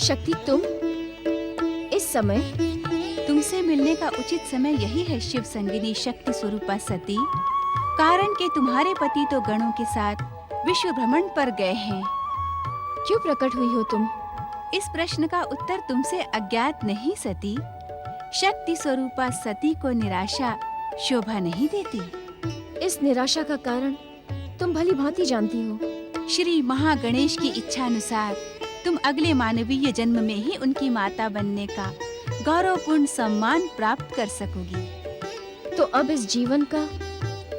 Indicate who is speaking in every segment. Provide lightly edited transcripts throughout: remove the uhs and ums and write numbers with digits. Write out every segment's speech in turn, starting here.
Speaker 1: शक्ति तुम इस समय?
Speaker 2: तुमसे मिलने का उचित समय यही है शिव संगिनी शक्ति स्वरूपा सती। कारण कि तुम्हारे पति तो गणों के साथ विश्व भ्रमण पर गए हैं।
Speaker 1: क्यों प्रकट हुई हो तुम?
Speaker 2: इस प्रश्न का उत्तर तुमसे अज्ञात नहीं सती। शक्ति स्वरूपा सती को निराशा शोभा नहीं देती।
Speaker 1: इस निराशा का कारण तुम भली भांति जानती हो।
Speaker 2: श्री महागणेश की इच्छा अनुसार तुम अगले मानवीय जन्म में ही उनकी माता बनने का गौरवपूर्ण सम्मान प्राप्त कर सकोगी।
Speaker 1: तो अब इस जीवन का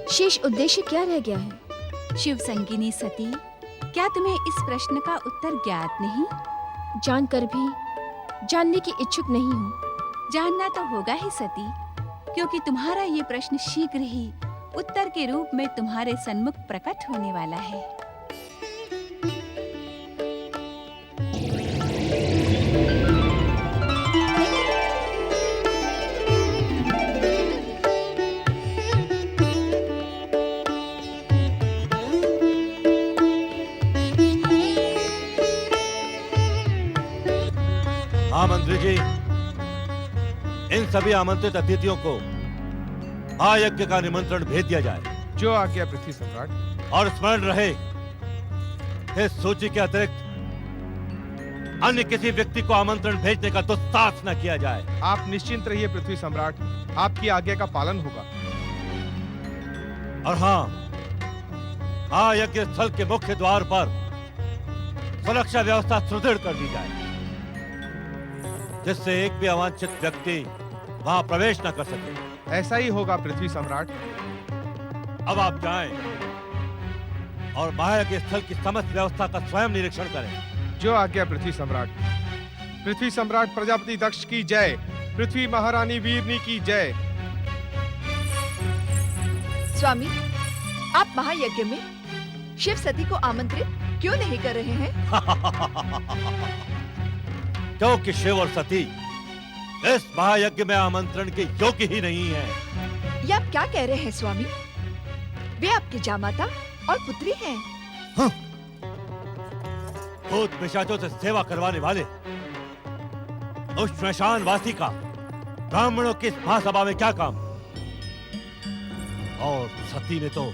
Speaker 1: शेष उद्देश्य क्या रह गया है?
Speaker 2: शिव संगिनी सती, क्या तुम्हें इस प्रश्न का उत्तर ज्ञात नहीं?
Speaker 1: जानकर भी जानने की इच्छुक नहीं हूँ।
Speaker 2: जानना तो होगा ही सती, क्योंकि तुम्हारा ये प्रश्न शीघ्र ही उत्तर के रूप में तुम्हारे सन्मुख प्रकट होने वाला है।
Speaker 3: हाँ मंत्री जी, इन सभी आमंत्रित अतिथियों को महायज्ञ का निमंत्रण भेज दिया जाए।
Speaker 4: जो आज्ञा पृथ्वी सम्राट।
Speaker 3: और स्मरण रहे, इस सूची के अतिरिक्त अन्य किसी व्यक्ति को आमंत्रण भेजने का दुस्साहस न किया जाए।
Speaker 4: आप निश्चिंत रहिए पृथ्वी सम्राट, आपकी आज्ञा का पालन होगा।
Speaker 3: और हाँ, महायज्ञ स्थल के मुख्य द्वार पर सुरक्षा व्यवस्था सुदृढ़ कर दी जाए, जिससे एक भी अवांछित व्यक्ति वहां प्रवेश न कर सके।
Speaker 4: ऐसा ही होगा पृथ्वी सम्राट।
Speaker 3: अब आप जाएं और महायज्ञ स्थल की समस्त व्यवस्था का स्वयं निरीक्षण करें।
Speaker 4: जो आज्ञा पृथ्वी सम्राट। पृथ्वी सम्राट प्रजापति दक्ष की जय। पृथ्वी महारानी वीरनी की जय।
Speaker 5: स्वामी, आप महायज्ञ में शिव सती को आमंत्रित क्यों नहीं कर रहे हैं?
Speaker 3: क्योंकि शिव और सती इस महायज्ञ में आमंत्रण के योग्य ही नहीं है।
Speaker 5: ये आप क्या कह रहे हैं स्वामी? वे आपके जामाता और पुत्री हैं।
Speaker 3: हाँ। भूत पिशाचों से सेवा करवाने वाले उस श्मशान वासी का ब्राह्मणों की महासभा में क्या काम? और सती ने तो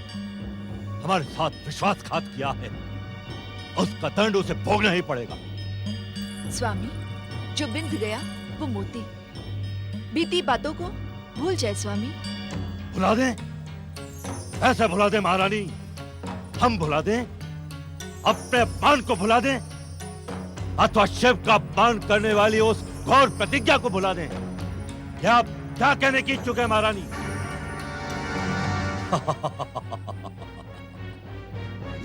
Speaker 3: हमारे साथ विश्वासघात किया है, उसका दंड उसे भोगना ही पड़ेगा।
Speaker 5: स्वामी, जो बिंद गया वो मोती। बीती बातों को भूल जाए स्वामी।
Speaker 3: भुला दें? ऐसे भुला दें महारानी? हम भुला दें? अपने अपमान को भुला दें? अथवा शिव का अपमान करने वाली उस घोर प्रतिज्ञा को भुला दें? क्या आप क्या कहने की इच्छुक है महारानी?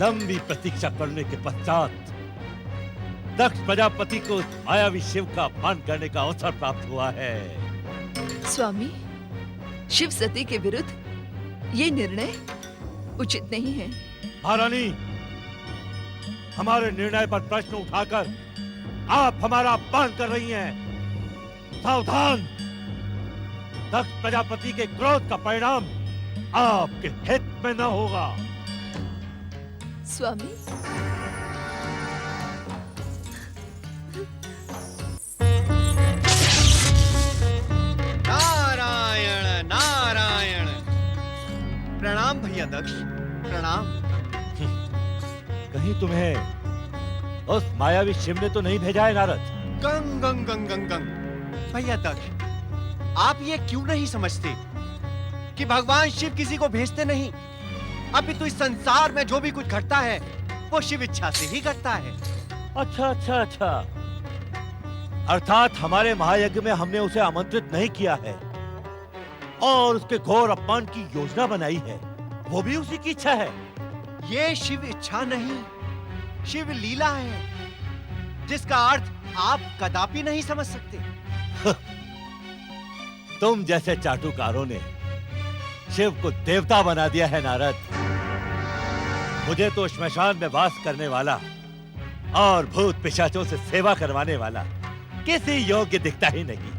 Speaker 3: लंबी प्रतीक्षा करने के पश्चात दक्ष प्रजापति को मायावी शिव का अपमान करने का अवसर प्राप्त हुआ है।
Speaker 5: स्वामी, शिव सती के विरुद्ध ये निर्णय उचित नहीं है।
Speaker 3: महारानी, हमारे निर्णय पर प्रश्न उठाकर आप हमारा अपमान कर रही हैं। सावधान! दक्ष प्रजापति के क्रोध का परिणाम आपके हित में न होगा।
Speaker 5: स्वामी,
Speaker 6: नारायण नारायण। प्रणाम भैया दक्ष, प्रणाम।
Speaker 3: कहीं तुम्हें उस मायावी शिव ने तो नहीं भेजा है नारद?
Speaker 6: गंग गंग गंग गंग गंग। भैया दक्ष, आप ये क्यों नहीं समझते कि भगवान शिव किसी को भेजते नहीं? अभी तो इस संसार में जो भी कुछ घटता है वो शिव इच्छा से ही घटता है।
Speaker 3: अच्छा अच्छा अच्छा, अर्थात हमारे महायज्ञ में हमने उसे आमंत्रित नहीं किया है और उसके घोर अपमान की योजना बनाई है, वो भी उसी की इच्छा है।
Speaker 6: ये शिव इच्छा नहीं, शिव लीला है, जिसका अर्थ आप कदापि नहीं समझ सकते।
Speaker 3: तुम जैसे चाटुकारों ने शिव को देवता बना दिया है नारद। मुझे तो श्मशान में वास करने वाला और भूत पिशाचों से सेवा करवाने वाला किसी योग्य दिखता ही नहीं।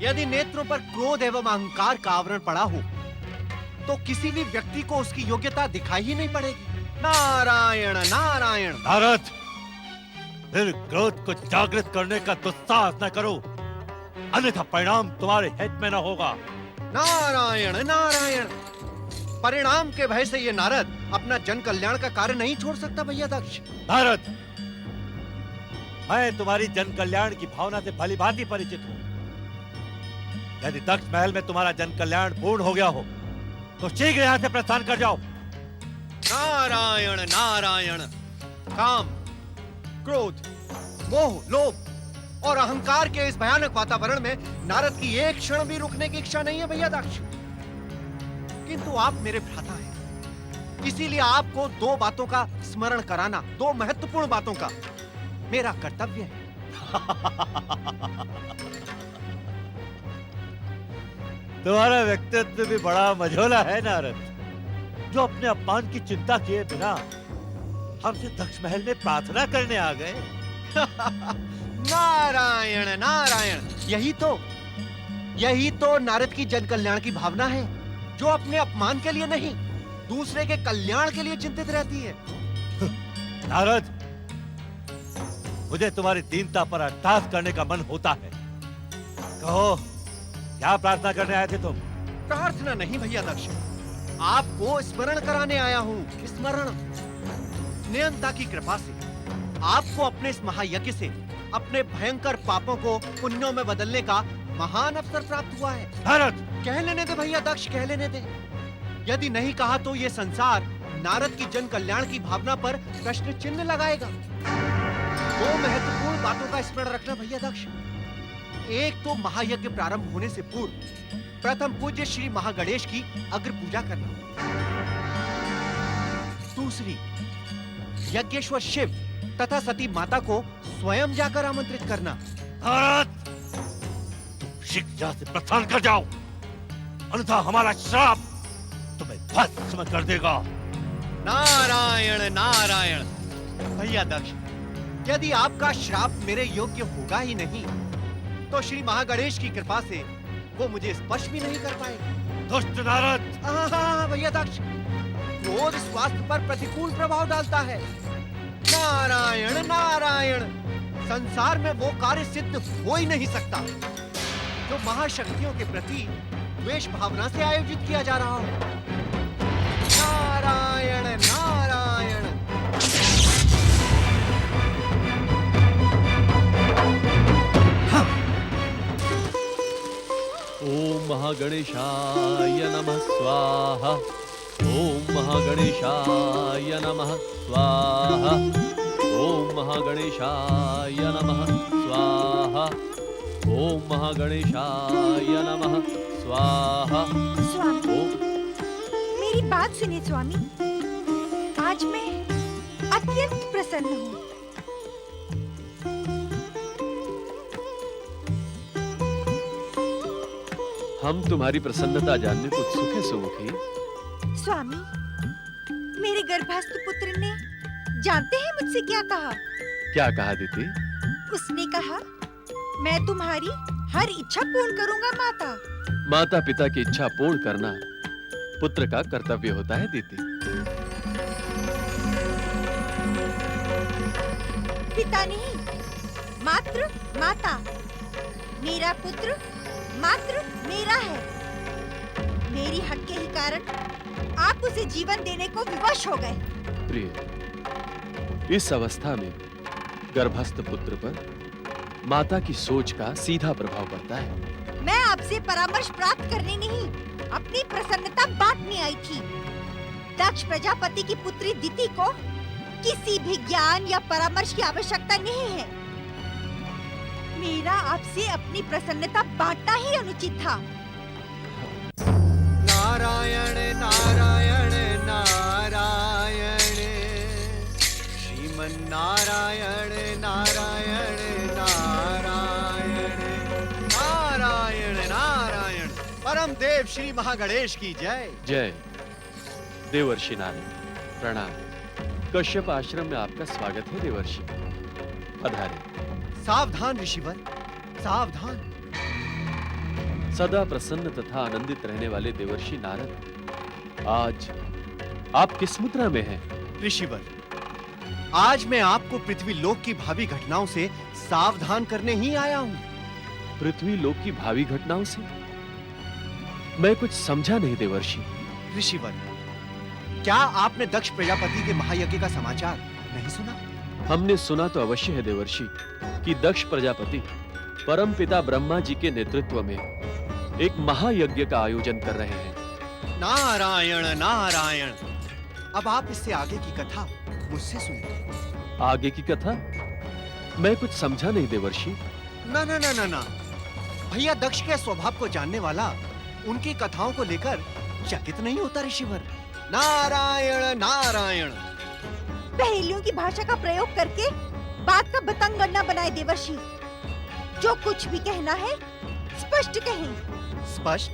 Speaker 6: यदि नेत्रों पर क्रोध एवं अहंकार का आवरण पड़ा हो तो किसी भी व्यक्ति को उसकी योग्यता दिखाई ही नहीं पड़ेगी। नारायण नारायण।
Speaker 3: नारद, फिर क्रोध को जागृत करने का दुस्साहस न करो, अन्यथा परिणाम तुम्हारे हित में न होगा।
Speaker 6: नारायण नारायण, परिणाम के भय से ये नारद अपना जन कल्याण का कार्य नहीं छोड़ सकता भैया दक्ष।
Speaker 3: नारद, मैं तुम्हारी जन कल्याण की भावना से भली भांति परिचित हूं। यदि दक्ष महल में तुम्हारा जन कल्याण पूर्ण हो गया हो तो शीघ्र यहां से प्रस्थान कर जाओ।
Speaker 6: नारायण नारायण, काम, क्रोध, मोह, लोभ और अहंकार के इस भयानक वातावरण में नारद की एक क्षण भी रुकने की इच्छा नहीं है भैया दक्ष। किंतु आप मेरे भ्राता हैं, इसीलिए आपको दो बातों का स्मरण कराना, दो महत्वपूर्ण बातों का मेरा कर्तव्य है।
Speaker 3: तुम्हारा व्यक्तित्व भी बड़ा मझोला है नारद, जो अपने अपमान की चिंता किए बिना हमसे दक्ष महल में प्रार्थना करने आ गए।
Speaker 6: नारायण नारायण, यही तो नारद की जन कल्याण की भावना है, जो अपने अपमान के लिए नहीं, दूसरे के कल्याण के लिए चिंतित रहती है।
Speaker 3: नारद, मुझे तुम्हारी दीनता पर अट्टहास करने का मन होता है। कहो, क्या प्रार्थना करने आए थे तुम?
Speaker 6: प्रार्थना नहीं भैया दक्ष, आपको स्मरण कराने आया हूँ। स्मरण, नियंता की कृपा से आपको अपने इस महायज्ञ से अपने भयंकर पापों को पुण्यों में बदलने का महान अवसर प्राप्त हुआ है।
Speaker 3: नारद,
Speaker 6: कह लेने दे भैया दक्ष, कह लेने दे। यदि नहीं कहा तो ये संसार नारद की जन कल्याण की भावना पर प्रश्न चिन्ह लगाएगा। दो महत्वपूर्ण बातों का स्मरण रखना भैया दक्ष। एक तो महायज्ञ प्रारंभ होने से पूर्व प्रथम पूज्य श्री महागणेश की अग्र पूजा करना। दूसरी, यज्ञेश्वर शिव तथा सती माता को स्वयं जाकर आमंत्रित करना।
Speaker 3: नारद, तुम शीघ्र से प्रस्थान कर जाओ, अन्यथा हमारा श्राप तुम्हें भस्म कर देगा।
Speaker 6: नारायण नारायण, भैया दक्ष, यदि आपका श्राप मेरे योग्य होगा ही नहीं तो श्री महागणेश की कृपा से वो मुझे स्पर्श भी नहीं कर पाएगा।
Speaker 3: दुष्ट नारद!
Speaker 6: भैया दक्ष, क्रोध स्वास्थ्य पर प्रतिकूल प्रभाव डालता है। नारायण नारायण, संसार में वो कार्य सिद्ध हो ही नहीं सकता जो महाशक्तियों के प्रति द्वेष भावना से आयोजित किया जा रहा हो। नारायण नारायण।
Speaker 7: ओम महागणेशाय नमः स्वाहा। ओम महागणेशाय नमः स्वाहा। ओम महागणेशाय नमः स्वाहा। ओम महागणेशाय नमः स्वाहा।
Speaker 8: स्वामी, मेरी बात सुनिए स्वामी। आज मैं अत्यंत प्रसन्न हूँ।
Speaker 7: हम तुम्हारी प्रसन्नता जानने को उत्सुक है सुमुखी।
Speaker 8: स्वामी, मेरे गर्भस्थ पुत्र ने जानते हैं मुझसे क्या कहा?
Speaker 7: क्या कहा दीदी?
Speaker 8: उसने कहा, मैं तुम्हारी हर इच्छा पूर्ण करूंगा माता।
Speaker 7: माता पिता की इच्छा पूर्ण करना पुत्र का कर्तव्य होता है दीदी।
Speaker 8: पिता नहीं, मात्र माता। मेरा पुत्र मात्र मेरा है। मेरी हक के ही कारण आप उसे जीवन देने को विवश हो गए।
Speaker 7: प्रिय, इस अवस्था में गर्भस्थ पुत्र पर माता की सोच का सीधा प्रभाव पड़ता है।
Speaker 8: मैं आपसे परामर्श प्राप्त करने नहीं, अपनी प्रसन्नता बांटने आई थी। दक्ष प्रजापति की पुत्री दिति को किसी भी ज्ञान या परामर्श की आवश्यकता नहीं है। मेरा आपसे अपनी प्रसन्नता बांटना ही अनुचित था।
Speaker 6: नारायण नारायण नारायण, श्रीमन नारायण नारायण नारायण, नारायण नारायण। परम देव श्री महागणेश की जय।
Speaker 7: जय। देवर्षि नारद प्रणाम। कश्यप आश्रम में आपका स्वागत है देवर्षि। पधारें।
Speaker 6: सावधान ऋषिवर, सावधान।
Speaker 7: सदा प्रसन्न तथा आनंदित रहने वाले देवर्षि नारद, आज आप किस मुद्रा में हैं?
Speaker 6: ऋषिवर, आज मैं आपको पृथ्वी लोक की भावी घटनाओं से सावधान करने ही आया हूँ।
Speaker 7: पृथ्वी लोक की भावी घटनाओं से? मैं कुछ समझा नहीं देवर्षि।
Speaker 6: ऋषिवर, क्या आपने दक्ष प्रजापति के महायज्ञ का समाचार नहीं सुना?
Speaker 7: हमने सुना तो अवश्य है देवर्षि कि दक्ष प्रजापति परम पिता ब्रह्मा जी के नेतृत्व में एक महायज्ञ का आयोजन कर रहे हैं।
Speaker 6: नारायण नारायण। अब आप इससे आगे की कथा मुझसे सुनिए।
Speaker 7: आगे की कथा? मैं कुछ समझा नहीं देवर्षि।
Speaker 6: ना ना ना ना ना, भैया दक्ष के स्वभाव को जानने वाला उनकी कथाओं को लेकर चकित नहीं होता ऋषिवर। नारायण नारायण।
Speaker 8: पहेलियों की भाषा का प्रयोग करके बात का बतंगड़ न बनाए देवर्षि। जो कुछ भी कहना है स्पष्ट कहें।
Speaker 6: स्पष्ट?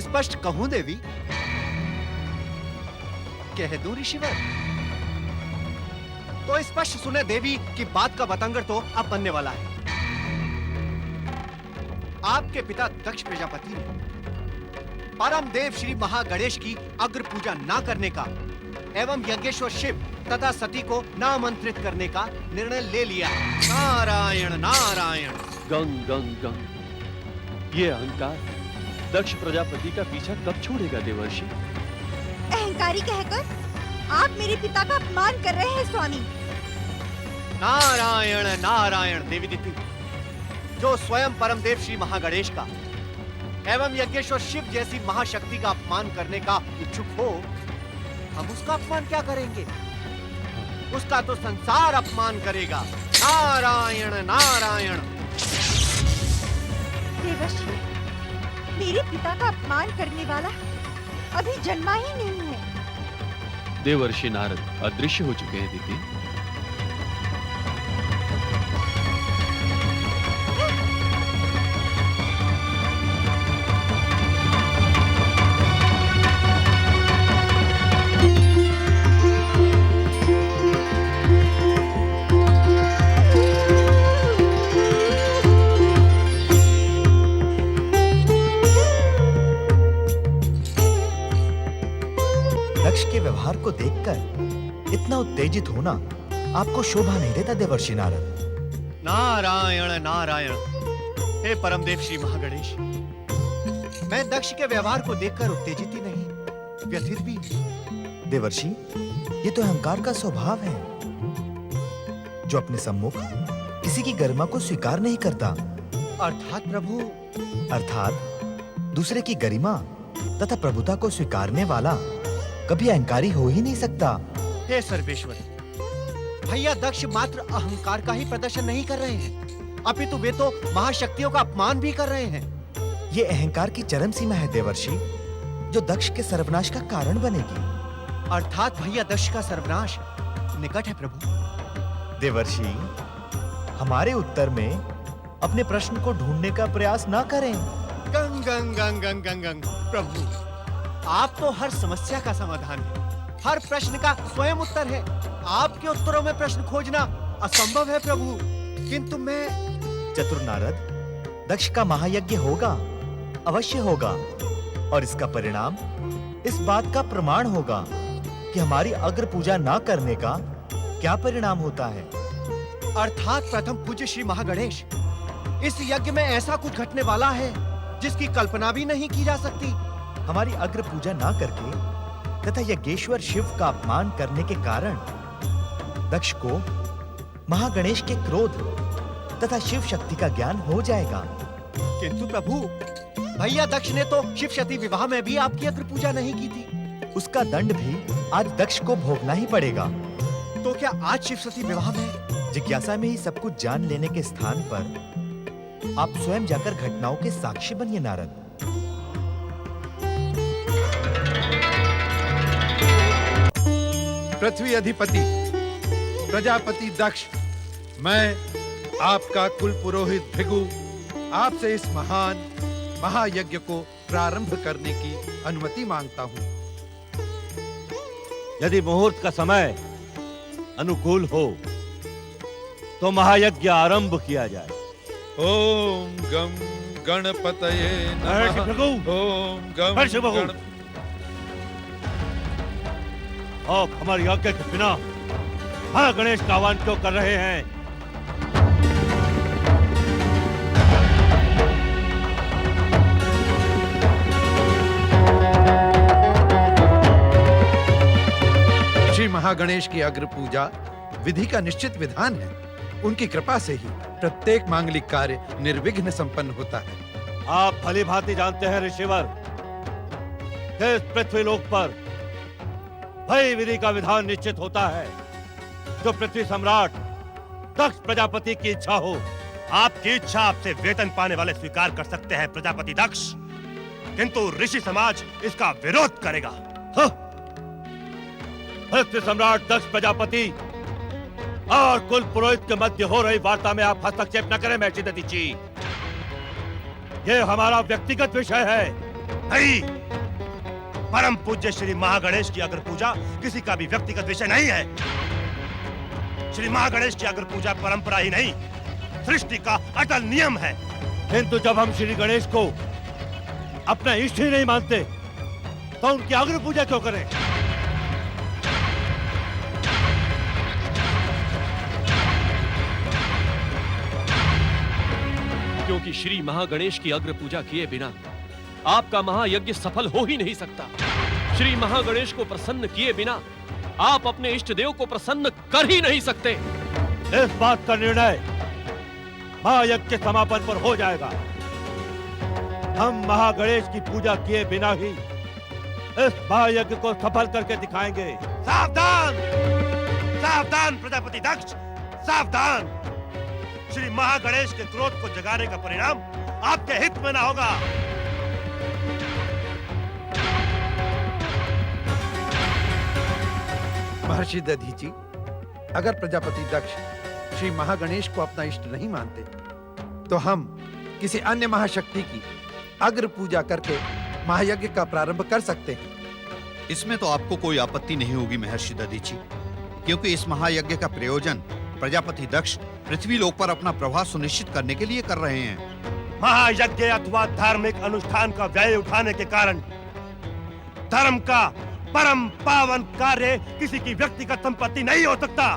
Speaker 6: स्पष्ट कहूं देवी? कह दूं ऋषिवर? तो स्पष्ट सुने देवी कि बात का बतंगड़ तो अब बनने वाला है। आपके पिता दक्ष प्रजापति ने परम देव श्री महागणेश की अग्र पूजा ना करने का एवं यज्ञेश्वर शिव तथा सती को नामंत्रित करने का निर्णय ले लिया है। नारायण नारायण।
Speaker 7: गंग गंग गंग। ये अहंकार दक्ष प्रजापति का पीछा कब छोड़ेगा देवर्षि?
Speaker 8: अहंकारी कहकर आप मेरे पिता का अपमान कर रहे हैं स्वामी।
Speaker 6: नारायण नारायण। देवी दीदी, जो स्वयं परम देव श्री महागणेश का एवं यज्ञेश्वर शिव जैसी महाशक्ति का अपमान करने का इच्छुक हो, हम उसका अपमान क्या करेंगे? उसका तो संसार अपमान करेगा। नारायण नारायण।
Speaker 8: देवर्षि, मेरे पिता का अपमान करने वाला अभी जन्मा ही नहीं है।
Speaker 7: देवर्षि नारद अदृश्य हो चुके हैं दीदी।
Speaker 9: दक्ष के व्यवहार को देखकर इतना उत्तेजित होना आपको शोभा नहीं देता देवर्षि नारद।
Speaker 6: नारायण नारायण। हे परमदेव श्री महागणेश, मैं दक्ष के व्यवहार को देखकर उत्तेजित ही नहीं, व्यथित भी।
Speaker 9: देवर्षि, ये तो अहंकार का स्वभाव है, जो अपने सम्मुख किसी की गरिमा को स्वीकार नहीं करता।
Speaker 6: अर्थात प्रभु?
Speaker 9: अर्थात दूसरे की गरिमा तथा प्रभुता को स्वीकारने वाला कभी अहंकारी हो ही नहीं सकता।
Speaker 6: हे सर्वेश्वर, भैया दक्ष मात्र अहंकार का ही प्रदर्शन नहीं कर रहे हैं, अपितु वे तो महाशक्तियों का अपमान भी कर रहे हैं।
Speaker 9: ये अहंकार की चरम सीमा है देवर्षि, जो दक्ष के सर्वनाश का कारण बनेगी।
Speaker 6: अर्थात भैया दक्ष का सर्वनाश निकट है प्रभु।
Speaker 9: देवर्षि, हमारे उत्तर में अपने प्रश्न को ढूंढने का प्रयास ना करें।
Speaker 6: गंग गंग गंग गंग गंग गंग। प्रभु, आप तो हर समस्या का समाधान है, हर प्रश्न का स्वयं उत्तर है। आपके उत्तरों में प्रश्न खोजना असंभव है प्रभु। किंतु मैं
Speaker 9: चतुर नारद, दक्ष का महायज्ञ होगा, अवश्य होगा, और इसका परिणाम इस बात का प्रमाण होगा कि हमारी अग्र पूजा ना करने का क्या परिणाम होता है।
Speaker 6: अर्थात प्रथम पूज्य श्री महागणेश, इस यज्ञ में ऐसा कुछ घटने वाला है जिसकी कल्पना भी नहीं की जा सकती।
Speaker 9: हमारी अग्र पूजा ना करके तथा यज्ञेश्वर शिव का अपमान करने के कारण दक्ष को महागणेश के क्रोध तथा शिव शक्ति का ज्ञान हो जाएगा।
Speaker 6: किंतु प्रभु, भैया दक्ष ने तो शिव शक्ति विवाह में भी आपकी अग्र पूजा नहीं की थी।
Speaker 9: उसका दंड भी आज दक्ष को भोगना ही पड़ेगा।
Speaker 6: तो क्या आज शिव शक्ति विवाह में?
Speaker 9: जिज्ञासा में ही सब कुछ जान लेने के स्थान पर आप स्वयं जाकर घटनाओं के साक्षी बनिए नारद।
Speaker 4: पृथ्वी अधिपति प्रजापति दक्ष, मैं आपका कुल पुरोहित भृगु आपसे इस महान महायज्ञ को प्रारंभ करने की अनुमति मांगता हूँ।
Speaker 3: यदि मुहूर्त का समय अनुकूल हो तो महायज्ञ आरंभ किया जाए।
Speaker 4: ओम गम गणपतये नमः। ओम गम
Speaker 3: और हमारी आज्ञा के बिना महागणेश का आह्वान क्यों कर रहे हैं?
Speaker 4: श्री महागणेश की अग्र पूजा विधि का निश्चित विधान है। उनकी कृपा से ही प्रत्येक मांगलिक कार्य निर्विघ्न संपन्न होता है।
Speaker 3: आप भली भांति जानते हैं ऋषिवर कि इस पृथ्वीलोक पर वही विधि का विधान निश्चित होता है जो पृथ्वी सम्राट दक्ष प्रजापति की इच्छा हो।
Speaker 10: आपकी इच्छा आपसे वेतन पाने वाले स्वीकार कर सकते हैं प्रजापति दक्ष, किंतु ऋषि समाज इसका विरोध करेगा।
Speaker 3: पृथ्वी सम्राट दक्ष प्रजापति और कुल पुरोहित के मध्य हो रही वार्ता में आप हस्तक्षेप न करें महर्षि दधीची। ये हमारा व्यक्तिगत विषय है।
Speaker 10: नहीं, परम पूज्य श्री महागणेश की अग्र पूजा किसी का भी व्यक्तिगत विषय नहीं है। श्री महागणेश की अग्र पूजा परंपरा ही नहीं, सृष्टि का अटल नियम है।
Speaker 3: किंतु जब हम श्री गणेश को अपना इष्ट ही नहीं मानते तो उनकी अग्र पूजा क्यों करें?
Speaker 7: क्योंकि श्री महागणेश की अग्र पूजा किए बिना आपका महायज्ञ सफल हो ही नहीं सकता। श्री महागणेश को प्रसन्न किए बिना आप अपने इष्ट देव को प्रसन्न कर ही नहीं सकते।
Speaker 3: इस बात का निर्णय महायज्ञ के समापन पर हो जाएगा। हम महागणेश की पूजा किए बिना ही इस महायज्ञ को सफल करके दिखाएंगे।
Speaker 10: सावधान, सावधान प्रजापति दक्ष, सावधान। श्री महागणेश के क्रोध को जगाने का परिणाम आपके हित में ना होगा।
Speaker 4: महर्षि दधीची, अगर प्रजापति दक्ष श्री महागणेश को अपना इष्ट नहीं मानते तो हम किसी अन्य महाशक्ति की अग्र पूजा करके महायज्ञ का प्रारंभ कर सकते हैं।
Speaker 11: इसमें तो आपको कोई आपत्ति नहीं होगी महर्षि दधीची, क्योंकि इस महायज्ञ का प्रयोजन प्रजापति दक्ष पृथ्वी लोक पर अपना प्रभाव सुनिश्चित करने के लिए कर रहे हैं।
Speaker 10: महायज्ञ अथवा धार्मिक अनुष्ठान का व्यय उठाने के कारण धर्म का परम पावन कार्य किसी की व्यक्तिगत संपत्ति नहीं हो सकता।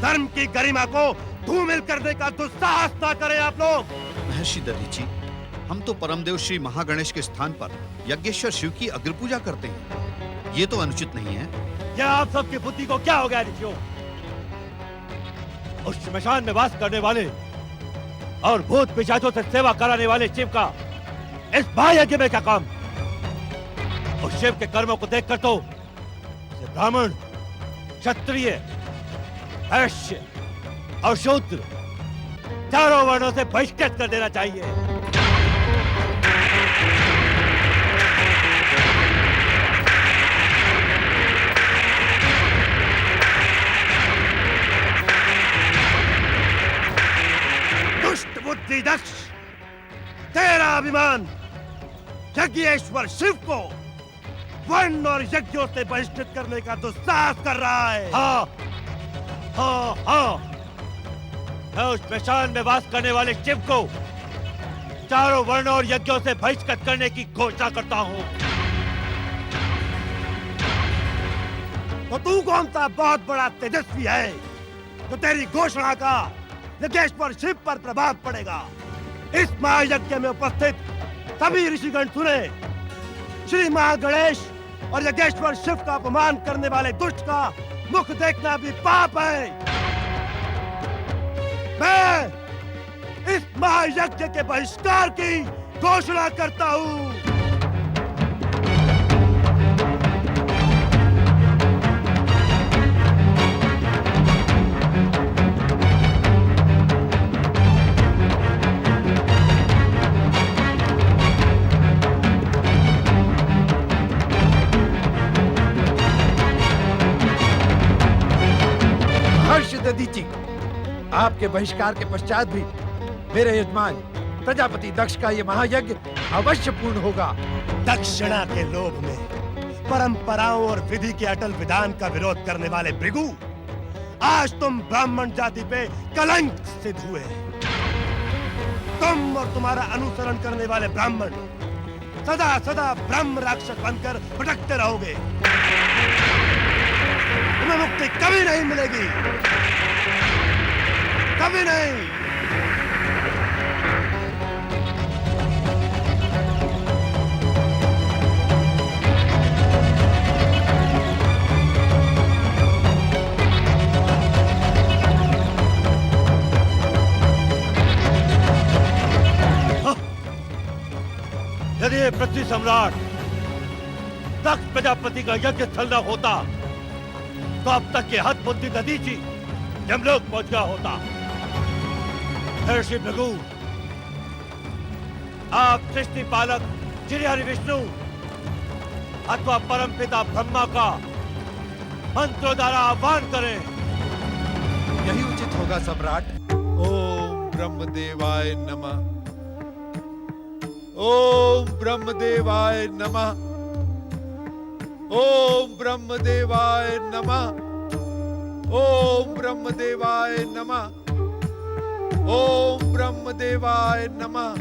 Speaker 10: धर्म की गरिमा को धूमिल करने का दुस्साहस ना करें आप लोग।
Speaker 11: महर्षि दधीची, हम तो परमदेव श्री महागणेश के स्थान पर यज्ञेश्वर शिव की अग्र पूजा करते हैं। ये तो अनुचित नहीं है।
Speaker 3: क्या आप सबकी बुद्धि को क्या हो गया ऋषियों? उस श्मशान में वास करने वाले और भूत पिशाचों से सेवा कराने वाले शिव का इस महायज्ञ में क्या काम? उस शिव के कर्मों को देखकर तो ब्राह्मण, क्षत्रिय, वैश्य और शूद्र चारों वर्णों से बहिष्कृत कर देना चाहिए।
Speaker 10: दुष्ट बुद्धि दक्ष, तेरा अभिमान यज्ञेश्वर शिव को वर्ण और यज्ञों से बहिष्कृत करने का दुस्साहस कर रहा है।
Speaker 3: हाँ, हाँ, हाँ। मैं उस श्मशान में वास करने वाले शिव को चारों वर्णों और यज्ञों से बहिष्कृत करने की घोषणा करता हूँ।
Speaker 10: तो तू कौन सा बहुत बड़ा तेजस्वी है तो तेरी घोषणा का यज्ञेश्वर शिव पर प्रभाव पड़ेगा? इस महायज्ञ में उपस्थित सभी ऋषिगण सुने, श्री महागणेश और यज्ञेश्वर शिव का अपमान करने वाले दुष्ट का मुख देखना भी पाप है। मैं इस महायज्ञ के बहिष्कार की घोषणा करता हूँ।
Speaker 4: दधीची, आपके बहिष्कार के पश्चात भी मेरे यजमान प्रजापति दक्ष का ये महायज्ञ अवश्य पूर्ण होगा।
Speaker 10: दक्षिणा के लोभ में परंपराओं और विधि के अटल विधान का विरोध करने वाले भृगु, आज तुम ब्राह्मण जाति पे कलंक सिद्ध हुए। तुम और तुम्हारा अनुसरण करने वाले ब्राह्मण सदा सदा ब्रह्म राक्षस बनकर भटकते रहोगे। तुम्हें मुक्ति कभी नहीं मिलेगी, कभी नहीं। यदि ये पृथ्वी सम्राट दक्ष प्रजापति का यज्ञ स्थल न होता तो अब तक ये हद बुद्धि दधीची यमलोक पहुंच गया होता। ऋषि भृगु, आप सृष्टि पालक श्री हरि विष्णु अथवा परम पिता ब्रह्मा का मंत्रों द्वारा आह्वान करें।
Speaker 4: यही उचित होगा सम्राट। ओम ब्रह्मदेवाय नमः। ओम ब्रह्मदेवाय नमः। ओम ब्रह्मदेवाय नमः। ओम ब्रह्मदेवाय नमः। ओम ब्रह्मदेवाय नमः।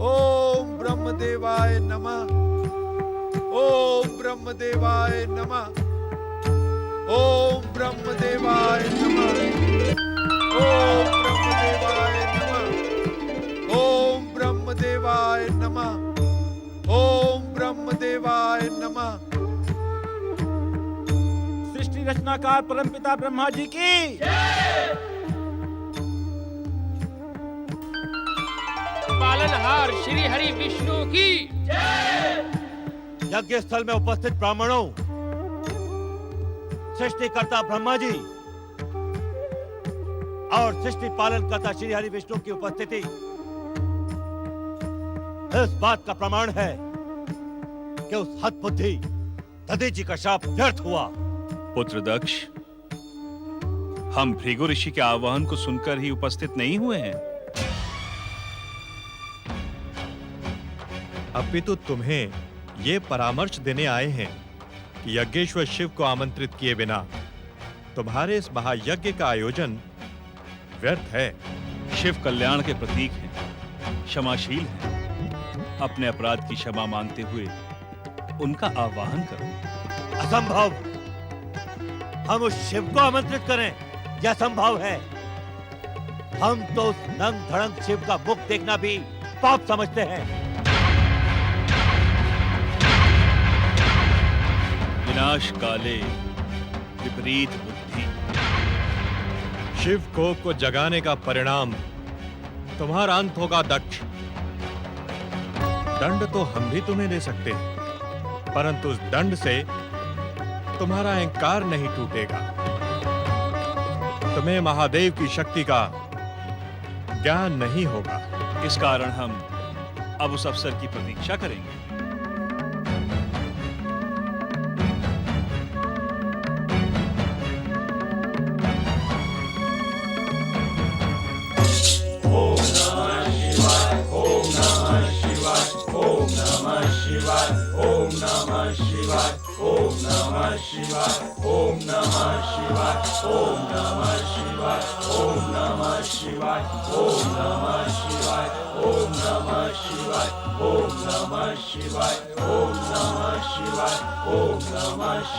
Speaker 4: ओम ब्रह्मदेवाय नमः। ओम ब्रह्मदेवाय नमः। ओम ब्रह्मदेवाय नमः। ओम ब्रह्मदेवाय नमः। ओम ब्रह्मदेवाय नमः। ओम ब्रह्मदेवाय नमः।
Speaker 12: सृष्टि रचनाकार परमपिता ब्रह्मा जी की
Speaker 7: पालनहार श्री हरि विष्णु की
Speaker 3: यज्ञ स्थल में उपस्थित ब्राह्मणों, सृष्टिकर्ता ब्रह्मा जी और सृष्टि पालन करता श्री हरि विष्णु की उपस्थिति इस बात का प्रमाण है कि उस हद बुद्धि दधीची का शाप व्यर्थ हुआ।
Speaker 13: पुत्र दक्ष, हम भृगु ऋषि के आह्वान को सुनकर ही उपस्थित नहीं हुए हैं।
Speaker 4: अपितु तुम्हें ये परामर्श देने आए हैं कि यज्ञेश्वर शिव को आमंत्रित किए बिना तुम्हारे इस महायज्ञ का आयोजन व्यर्थ है।
Speaker 13: शिव कल्याण के प्रतीक हैं, क्षमाशील हैं। अपने अपराध की क्षमा मांगते हुए उनका आह्वान करो।
Speaker 3: असंभव। हम उस शिव को आमंत्रित करें, यह संभव है। हम तो उस नंग धड़ंग शिव का मुख देखना भी पाप समझते हैं।
Speaker 13: विनाश काले विपरीत बुद्धि।
Speaker 4: शिव को जगाने का परिणाम तुम्हारा अंत होगा दक्ष। दंड तो हम भी तुम्हें दे सकते हैं, परंतु उस दंड से तुम्हारा अहंकार नहीं टूटेगा। तुम्हें महादेव की शक्ति का ज्ञान नहीं होगा।
Speaker 13: इस कारण हम अब उस अवसर की प्रतीक्षा करेंगे।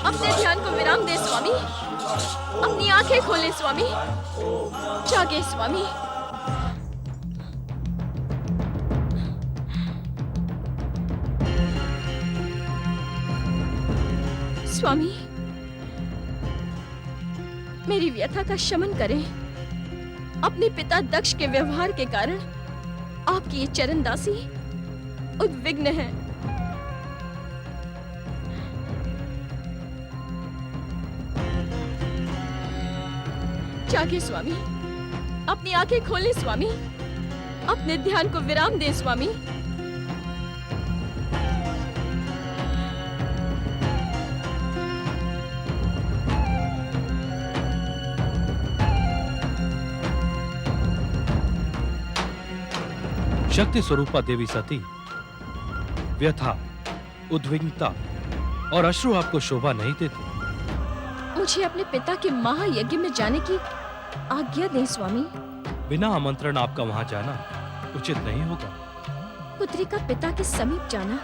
Speaker 1: अपने ध्यान को विराम दे स्वामी, अपनी आंखें खोले स्वामी, जागे स्वामी। स्वामी, मेरी व्यथा का शमन करें। अपने पिता दक्ष के व्यवहार के कारण आपकी ये चरणदासी उद्विग्न है। जागे स्वामी, अपनी आंखें खोलें स्वामी, अपने ध्यान को विराम दें स्वामी।
Speaker 7: शक्ति स्वरूपा देवी सती, व्यथा, उद्विग्नता और अश्रु आपको शोभा नहीं देते।
Speaker 1: मुझे अपने पिता के महायज्ञ में जाने की आज्ञा दें स्वामी।
Speaker 7: बिना आमंत्रण आपका वहां जाना उचित नहीं होगा।
Speaker 1: पुत्री का पिता के समीप जाना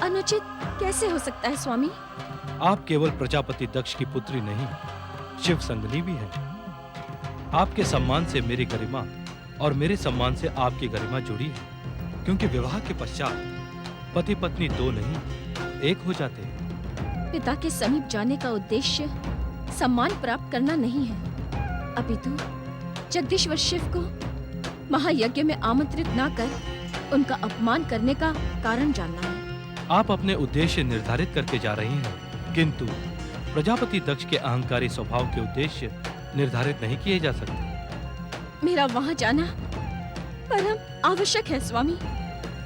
Speaker 1: अनुचित कैसे हो सकता है स्वामी?
Speaker 7: आप केवल प्रजापति दक्ष की पुत्री नहीं, शिव संगनी भी हैं। आपके सम्मान से मेरी गरिमा और मेरे सम्मान से आपकी गरिमा जुड़ी है, क्योंकि विवाह के पश्चात पति पत्नी दो नहीं, एक हो जाते हैं।
Speaker 1: पिता के समीप जाने का उद्देश्य सम्मान प्राप्त करना नहीं है, अपितु जगदीश्वर शिव को महायज्ञ में आमंत्रित न कर उनका अपमान करने का कारण जानना है।
Speaker 7: आप अपने उद्देश्य निर्धारित करके जा रही हैं, किंतु प्रजापति दक्ष के अहंकारी स्वभाव के उद्देश्य निर्धारित नहीं किए जा सकते।
Speaker 1: मेरा वहां जाना परम आवश्यक है स्वामी।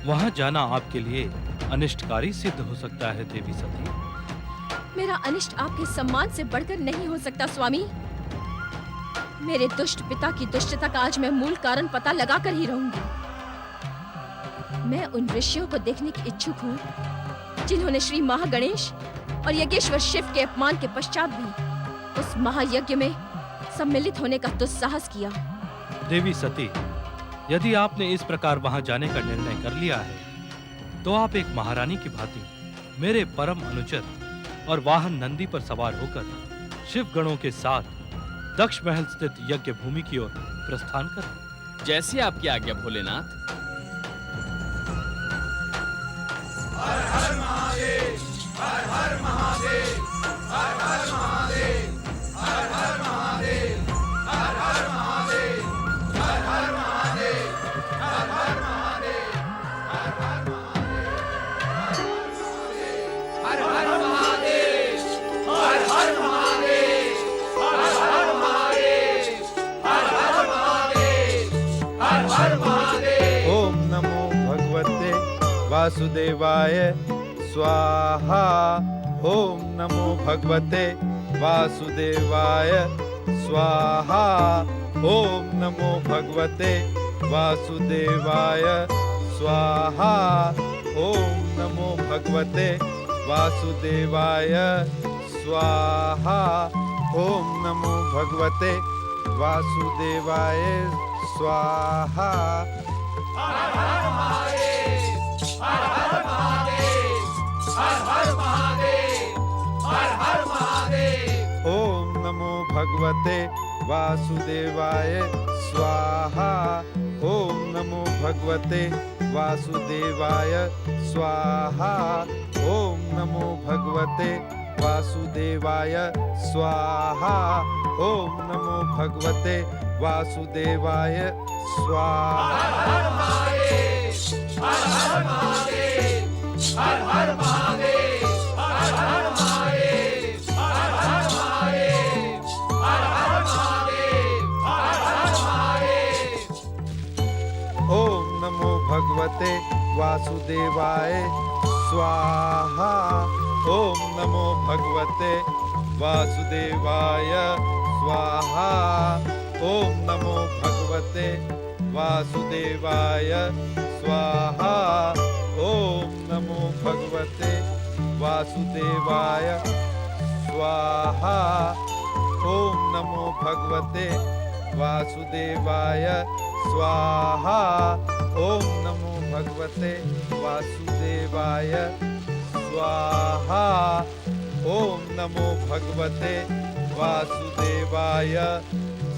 Speaker 7: वहां जाना आपके लिए अनिष्टकारी सिद्ध हो सकता है देवी सती।
Speaker 1: मेरा अनिष्ट आपके सम्मान से बढ़कर नहीं हो सकता स्वामी। मेरे दुष्ट पिता की दुष्टता का आज मैं मूल कारण पता लगाकर ही रहूंगी। मैं उन ऋषियों को देखने की इच्छुक हूँ जिन्होंने श्री महागणेश और यज्ञेश्वर शिव के अपमान के पश्चात भी उस महायज्ञ में सम्मिलित होने का दुस्साहस किया।
Speaker 7: देवी सती, यदि आपने इस प्रकार वहां जाने का निर्णय कर लिया है, तो आप एक महारानी की भांति मेरे परम अनुचर और वाहन नंदी पर सवार होकर शिव गणों के साथ दक्ष महल स्थित यज्ञ भूमि की ओर प्रस्थान करें।
Speaker 14: जैसी आपकी आज्ञा भोलेनाथ।
Speaker 15: हर हर महादेव, हर हर महादेव, हर हर महादेव, हर हर महादेव, हर हर महादेव, हर हर महादेव, हर हर महादेव, हर हर महादेव, हर हर महादेव, हर हर महादेव, हर हर महादेव, हर हर महादेव, हर हर महादेव।
Speaker 4: ओम नमो भगवते वासुदेवाय स्वाहा। ओम नमो भगवते वासुदेवाय स्वाहा। ओम नमो भगवते वासुदेवाय स्वाहा। ओम नमो भगवते वासुदेवाय स्वाहा। ओम नमो भगवते वासुदेवाय स्वाहा।
Speaker 15: हर हर महादेव, हर हर महादेव, हर हर महादेव, हर हर महादेव।
Speaker 4: ओम नमो भगवते वासुदेवाय स्वाहा। ओम नमो भगवते वासुदेवाय स्वाहा। ओम नमो भगवते वासुदेवाय स्वाहा। ओम नमो भगवते वासुदेवाय स्वाहा।
Speaker 15: हर हर महादेव, हर हर महादेव, हर हर महादेव, हर हर महादेव, हर हर महादेव, हर हर महादेव, हर हर महादेव।
Speaker 4: ओम नमो भगवते वासुदेवाय स्वाहा। ओम नमो भगवते वासुदेवाय स्वाहा। ओम नमो भगवते वासुदेवाय स्वाहा। ओम नमो भगवते वासुदेवाय स्वाहा। ओम नमो भगवते वासुदेवाय स्वाहा। ओम नमो भगवते वासुदेवाय स्वाहा। ओम नमो भगवते वासुदेवाय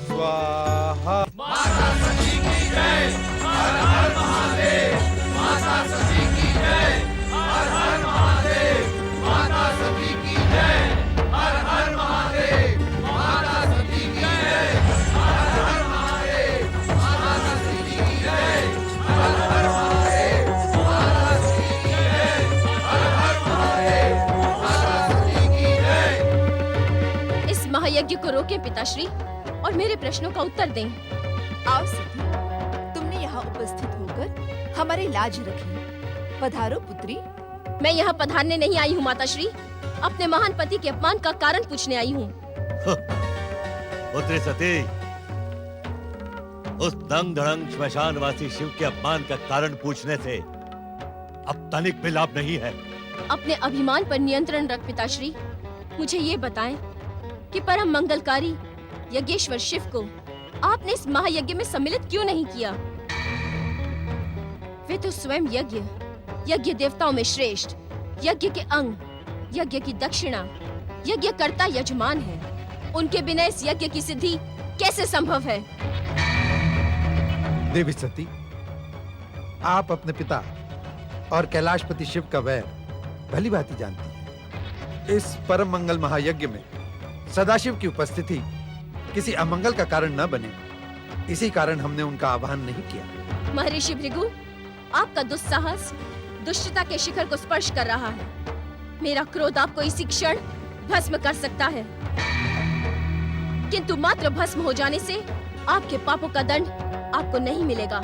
Speaker 4: स्वाहा।
Speaker 15: माता सती की जय, हर हर महादेव। माता सती की जय, हर हर महादेव। माता सती की जय, हर हर महादेव। माता सती की जय, हर हर महादेव। माता सती की जय, हर हर महादेव। माता सती की जय, हर हर महादेव। माता सती की जय।
Speaker 1: इस महायज्ञ को रोके पिताश्री और मेरे प्रश्नों का उत्तर दें।
Speaker 5: आओ सती, तुमने यहाँ उपस्थित होकर हमारी लाज रखी। पधारो पुत्री।
Speaker 1: मैं यहाँ पधारने नहीं आई हूँ माताश्री, अपने महान पति के अपमान का कारण पूछने आई हूँ।
Speaker 3: पुत्री सती, उस दंग धड़ंग श्मशानवासी शिव के अपमान का कारण पूछने से अब तनिक भी लाभ नहीं है।
Speaker 1: अपने अभिमान पर नियंत्रण रख पिताश्री। मुझे ये बताएं कि परम मंगलकारी यज्ञेश्वर शिव को आपने इस महायज्ञ में सम्मिलित क्यों नहीं किया? वे तो स्वयं यज्ञ देवताओं में श्रेष्ठ यज्ञ के अंग, यज्ञ की दक्षिणा, यज्ञकर्ता यजमान है। उनके बिना इस यज्ञ की सिद्धि कैसे संभव है?
Speaker 4: देवी सती, आप अपने पिता और कैलाशपति शिव का वैर भली भांति जानती हैं। इस परम मंगल महायज्ञ में सदाशिव की उपस्थिति किसी अमंगल का कारण न बने, इसी कारण हमने उनका आह्वान नहीं किया।
Speaker 1: महर्षि भृगु, आपका दुस्साहस दुष्टता के शिखर को स्पर्श कर रहा है। मेरा क्रोध आपको इसी क्षण भस्म कर सकता है, किंतु मात्र भस्म हो जाने से आपके पापों का दंड आपको नहीं मिलेगा।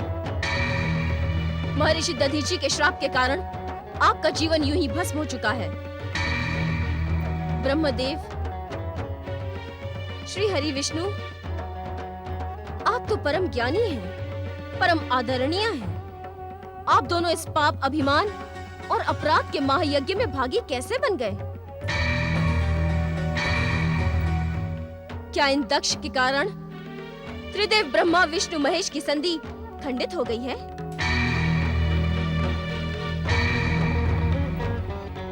Speaker 1: महर्षि दधीचि के श्राप के कारण आपका जीवन यूं ही भस्म हो चुका है। ब्रह्मदेव, श्री हरि विष्णु, आप तो परम ज्ञानी हैं, परम आदरणीय हैं। आप दोनों इस पाप, अभिमान और अपराध के महायज्ञ में भागी कैसे बन गए? क्या इन दक्ष के कारण त्रिदेव ब्रह्मा, विष्णु, महेश की संधि खंडित हो गई है?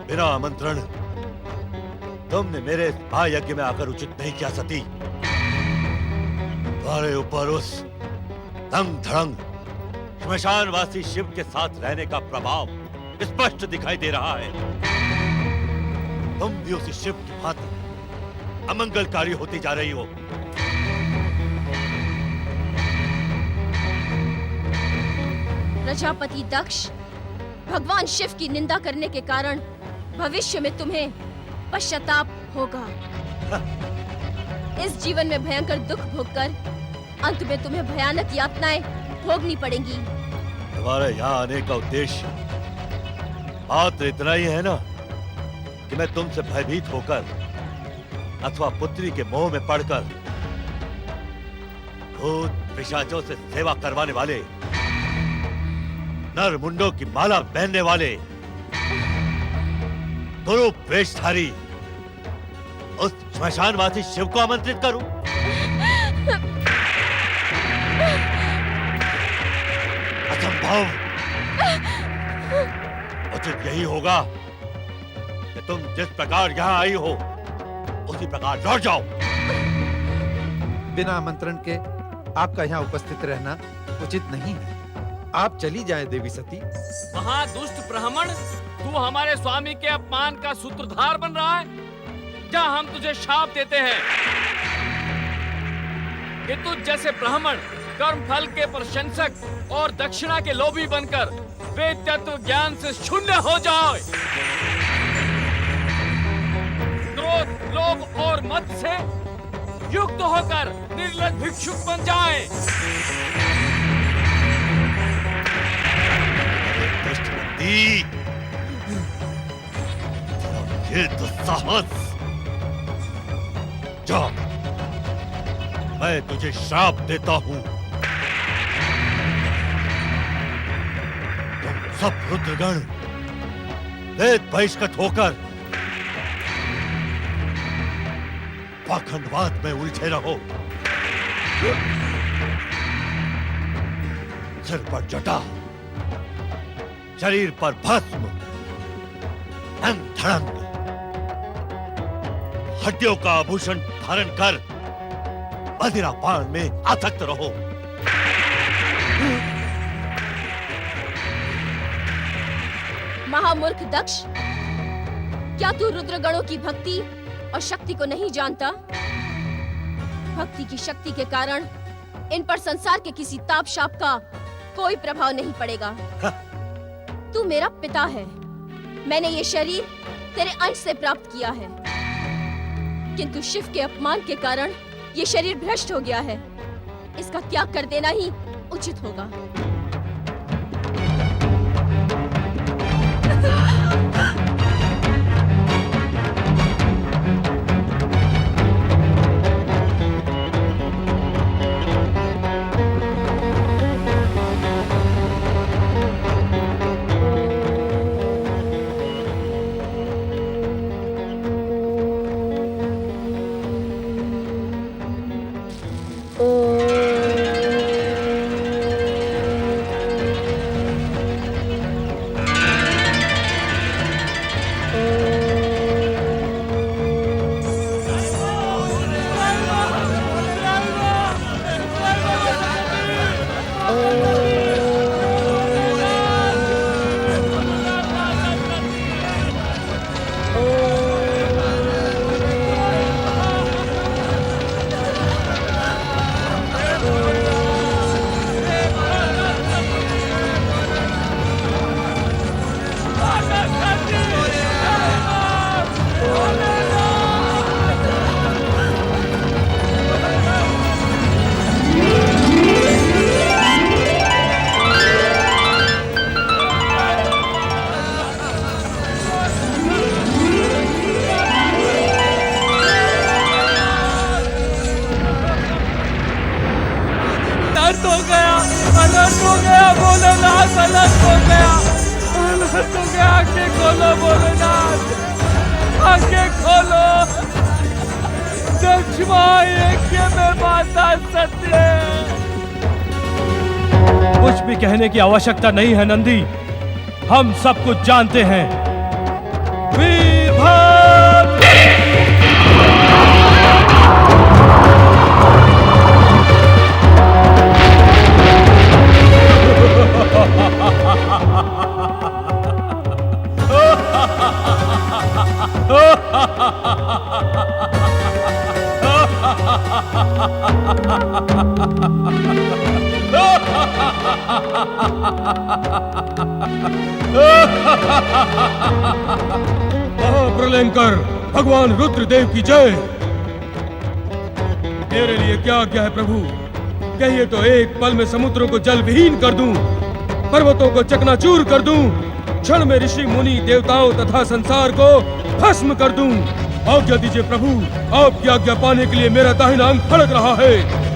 Speaker 3: बिना आमंत्रण तुमने मेरे महायज्ञ में आकर उचित नहीं किया सती। तुम्हारे ऊपर उस दंग धड़ंग श्मशानवासी शिव के साथ रहने का प्रभाव स्पष्ट दिखाई दे रहा है। तुम भी उसी शिव की भांति अमंगलकारी होती जा रही हो।
Speaker 1: प्रजापति दक्ष, भगवान शिव की निंदा करने के कारण भविष्य में तुम्हें पश्चाताप होगा। इस जीवन में भयंकर दुख भोगकर अंत में तुम्हें भयानक यातनाएं भोगनी पड़ेंगी।
Speaker 3: तुम्हारे यहाँ आने का उद्देश्य मात्र इतना ही है ना कि मैं तुमसे भयभीत होकर अथवा पुत्री के मोह में पड़कर भूत पिशाचों से सेवा करवाने वाले, नर मुंडों की माला पहनने वाले, गुरु वेशधारी उस श्मशानवासी शिव को आमंत्रित करूं? असंभव। उचित यही होगा कि तुम जिस प्रकार यहाँ आई हो उसी प्रकार लौट जाओ।
Speaker 4: बिना आमंत्रण के आपका यहाँ उपस्थित रहना उचित नहीं है। आप चली जाएं देवी सती।
Speaker 14: महादुष्ट ब्राह्मण, तू हमारे स्वामी के अपमान का सूत्रधार बन रहा है। क्या हम तुझे शाप देते हैं कि तुझ जैसे ब्राह्मण कर्म फल के प्रशंसक और दक्षिणा के लोभी बनकर वेद तत्व ज्ञान से शून्य हो जाए। क्रोध, लोभ और मद से युक्त होकर निर्लज्ज भिक्षुक बन जाए।
Speaker 3: ये दुस्साहस! जा, मैं तुझे श्राप देता हूं। तुम सब रुद्रगण वेद बहिष्कृत होकर पाखंडवाद में उलझे रहो। सिर पर जटा, शरीर पर भस्म, अंग धड़ंग, हड्डियों का आभूषण धारण कर मदिरा पान में आसक्त रहो।
Speaker 1: महामूर्ख दक्ष, क्या तू रुद्रगणों की भक्ति और शक्ति को नहीं जानता? भक्ति की शक्ति के कारण इन पर संसार के किसी ताप शाप का कोई प्रभाव नहीं पड़ेगा। तू मेरा पिता है। मैंने ये शरीर तेरे अंश से प्राप्त किया है, किंतु शिव के अपमान के कारण ये शरीर भ्रष्ट हो गया है। इसका त्याग कर देना ही उचित होगा।
Speaker 14: माता सत्य।
Speaker 7: कुछ भी कहने की आवश्यकता नहीं है नंदी, हम सब कुछ जानते हैं। वीरभद्र!
Speaker 16: महाप्रलयंकर भगवान रुद्रदेव की जय। मेरे लिए क्या आज्ञा है प्रभु? कहिए तो एक पल में समुद्रों को जल विहीन कर दूं, पर्वतों को चकनाचूर कर दूं, क्षण में ऋषि मुनि देवताओं तथा संसार को भस्म कर दूं। आज्ञा दीजिए प्रभु, आपकी आज्ञा पाने के लिए मेरा दाहिना अंग फड़क रहा है।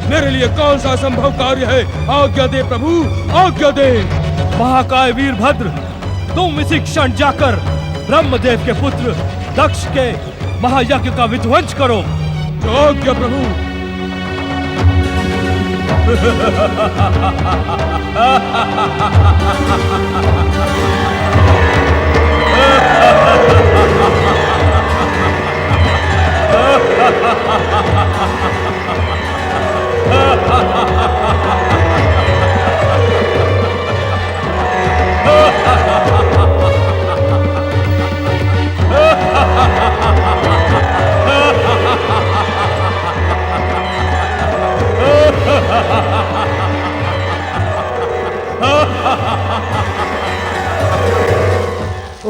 Speaker 16: मेरे लिए कौन सा असंभव कार्य है? आज्ञा दे प्रभु, आज्ञा दे।
Speaker 7: महाकाय वीरभद्र, तुम इसी क्षण जाकर ब्रह्मदेव के पुत्र दक्ष के महायज्ञ का विध्वंस करो।
Speaker 16: जो आज्ञा प्रभु।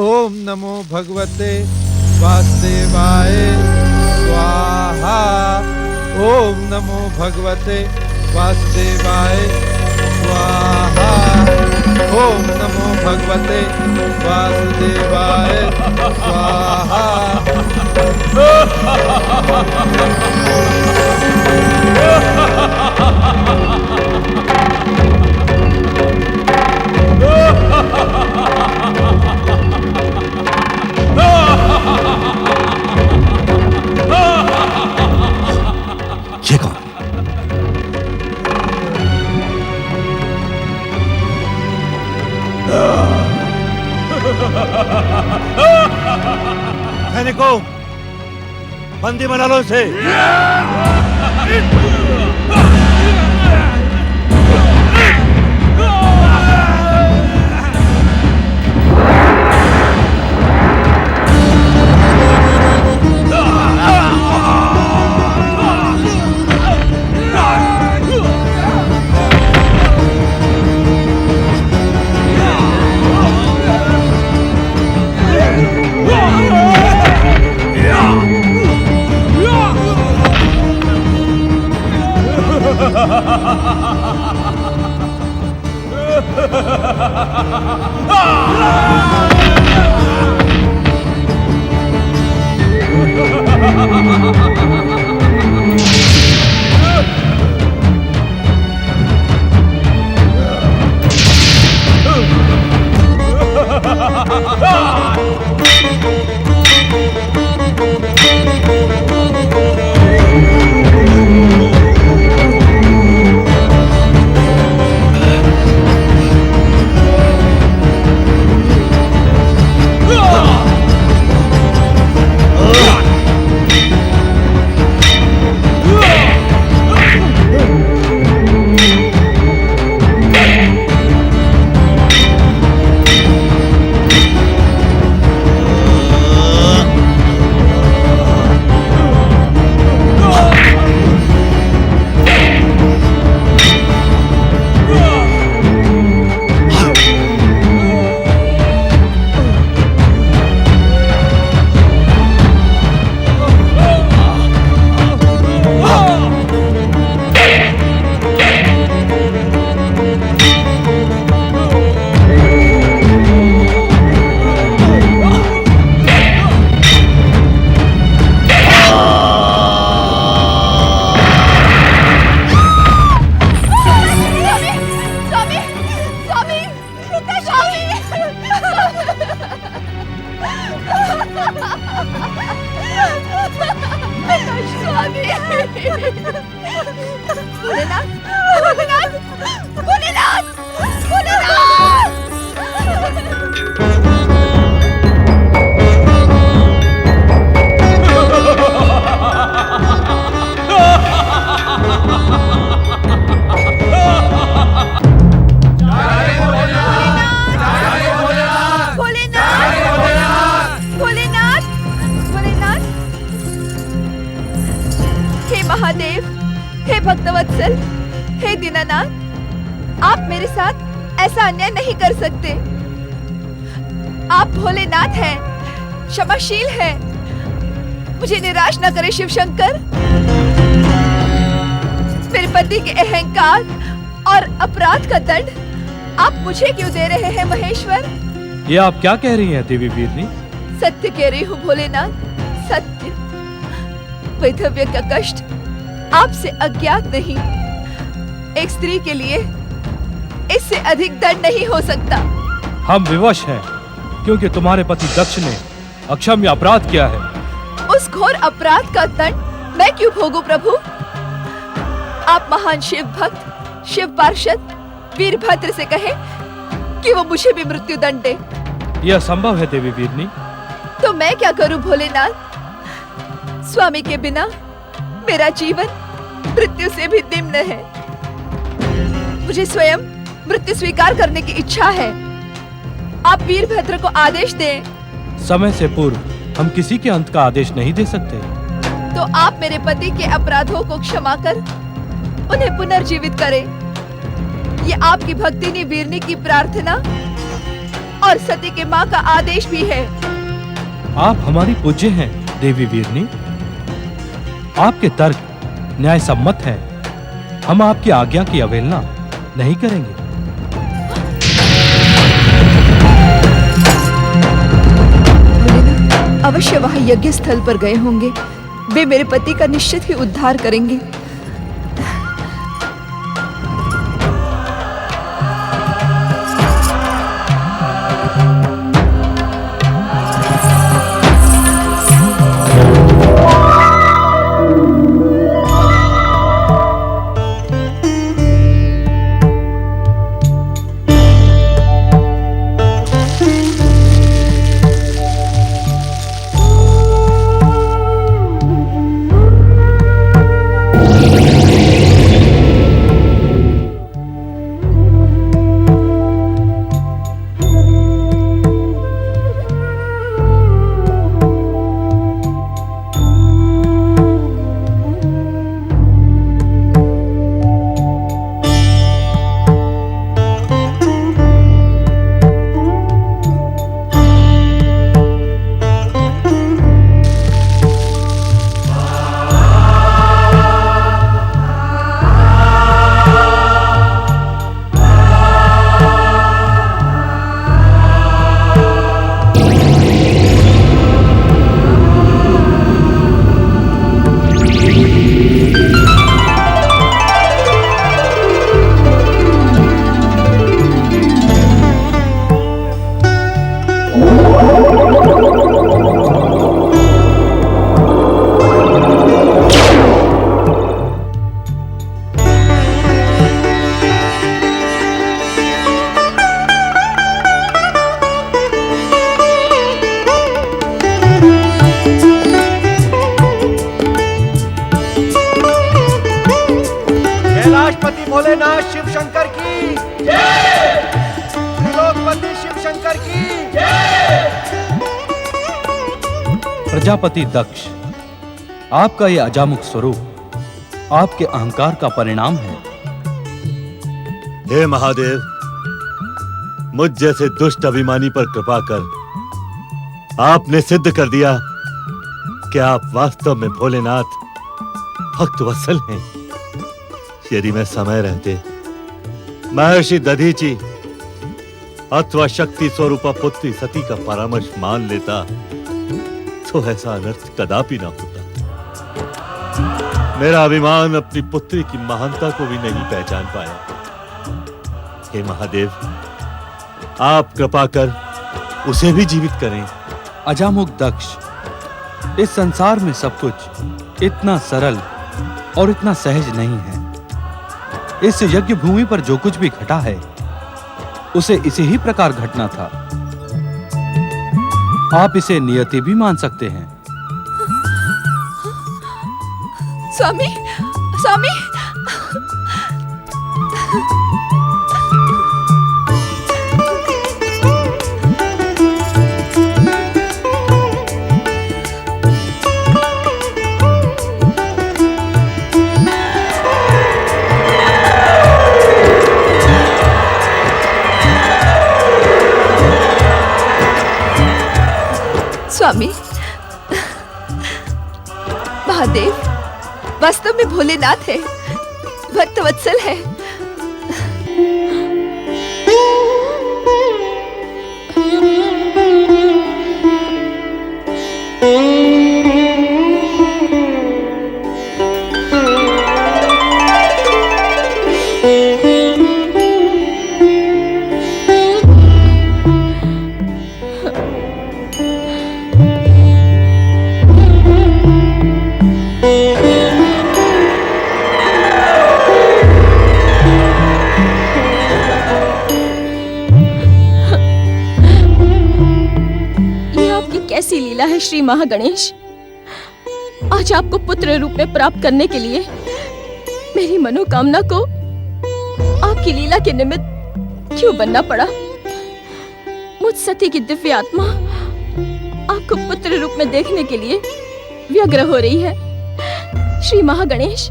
Speaker 4: ओम नमो भगवते वासुदेवाय स्वाहा। ओम नमो भगवते वासुदेवाय स्वाहा। ओम नमो भगवते वासुदेवाय स्वाहा।
Speaker 3: ये कौन? सैनिकों, बंदी बना लो इसे।
Speaker 5: भक्तवत्सल, हे दीनानाथ, आप मेरे साथ ऐसा अन्याय नहीं कर सकते। आप भोलेनाथ हैं, क्षमाशील हैं। मुझे निराश न करे शिव शंकर। मेरे पति के अहंकार और अपराध का दंड आप मुझे क्यों दे रहे हैं महेश्वर?
Speaker 7: ये आप क्या कह रही हैं देवी वीरनी?
Speaker 5: सत्य कह रही हूँ भोलेनाथ, सत्य। वैधव्य का कष्ट आपसे अज्ञात नहीं। एक स्त्री के लिए इससे अधिक दंड नहीं हो सकता।
Speaker 7: हम विवश हैं क्योंकि तुम्हारे पति दक्ष ने अक्षम्य अपराध किया है।
Speaker 5: उस घोर अपराध का दंड मैं क्यों भोगूं प्रभु? आप महान शिव भक्त, शिव पार्षद वीरभद्र से कहें कि वो मुझे भी मृत्यु दंड दे।
Speaker 7: यह संभव है देवी वीरनी।
Speaker 5: तो मैं क्या करूं भोलेनाथ? स्वामी के बिना मेरा जीवन मृत्यु से भी निम्न है। मुझे स्वयं मृत्यु स्वीकार करने की इच्छा है। आप वीरभद्र को आदेश दें।
Speaker 7: समय से पूर्व हम किसी के अंत का आदेश नहीं दे सकते।
Speaker 5: तो आप मेरे पति के अपराधों को क्षमा कर उन्हें पुनर्जीवित करें। ये आपकी भक्तिनी वीरनी की प्रार्थना और सती के माँ का आदेश भी है।
Speaker 7: आप हमारी पूज्य हैं देवी वीरनी। आपके तर्क न्याय सम्मत हैं। हम आपकी आज्ञा की अवहेलना नहीं करेंगे।
Speaker 5: अवश्य वहाँ यज्ञ स्थल पर गए होंगे। वे मेरे पति का निश्चित ही उद्धार करेंगे।
Speaker 6: भोलेनाथ शिव शंकर की जय। त्रिलोकपति शिव शंकर की जय।
Speaker 7: प्रजापति दक्ष, आपका यह अजामुख स्वरूप आपके अहंकार का परिणाम है।
Speaker 3: हे महादेव, मुझ जैसे दुष्ट अभिमानी पर कृपा कर आपने सिद्ध कर दिया कि आप वास्तव में भोलेनाथ भक्त वत्सल हैं। यदि मैं समय रहते महर्षि दधीचि अथवा शक्ति स्वरूपा पुत्री सती का परामर्श मान लेता तो ऐसा अनर्थ कदापि ना होता। मेरा अभिमान अपनी पुत्री की महानता को भी नहीं पहचान पाया। हे महादेव, आप कृपा कर उसे भी जीवित करें।
Speaker 7: अजामुख दक्ष, इस संसार में सब कुछ इतना सरल और इतना सहज नहीं है। इस यज्ञ भूमि पर जो कुछ भी घटा है उसे इसी ही प्रकार घटना था। आप इसे नियति भी मान सकते हैं।
Speaker 5: स्वामी, स्वामी, स्वामी, महादेव वास्तव में भोलेनाथ है, भक्त वत्सल है।
Speaker 1: कैसी लीला है श्री महागणेश। आज आपको पुत्र रूप में प्राप्त करने के लिए मेरी मनोकामना को आपकी लीला के निमित्त क्यों बनना पड़ा। मुझ सती की दिव्य आत्मा आपको पुत्र रूप में देखने के लिए व्यग्र हो रही है। श्री महागणेश,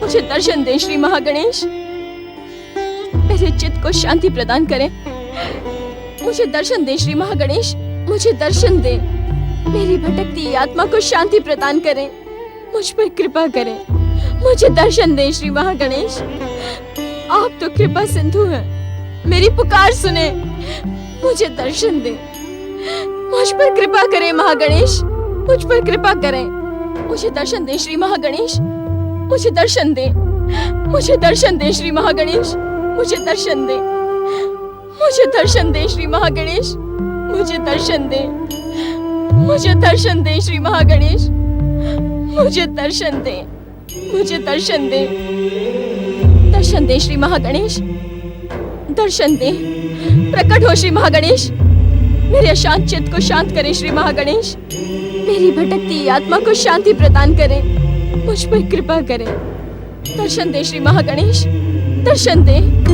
Speaker 1: मुझे दर्शन दें। श्री महागणेश, मेरे चित्त को शांति प्रदान करें। मुझे दर्शन दें श्री महागणेश, मुझे दर्शन दें। मेरी भटकती आत्मा को शांति प्रदान करें। मुझ पर कृपा करें। मुझे दर्शन दें श्री महागणेश। आप तो कृपा सिंधु हैं, मेरी पुकार सुने। मुझे दर्शन दें। मुझ पर कृपा करें महागणेश, मुझ पर कृपा करें। मुझे दर्शन दें श्री महागणेश, मुझे दर्शन दें। मुझे दर्शन दें श्री महागणेश, मुझे दर्शन दें। मुझे दर्शन दें श्री महागणेश, मुझे दर्शन दें। मुझे दर्शन दें श्री महागणेश, मुझे दर्शन दें। मुझे दर्शन दें। दर्शन दें श्री महागणेश, दर्शन दें। प्रकट हो श्री महागणेश, मेरे अशांत चित्त को शांत करें श्री महागणेश। मेरी भटकती आत्मा को शांति प्रदान करें। मुझ पर कृपा करें। दर्शन दें श्री महागणेश, दर्शन दें।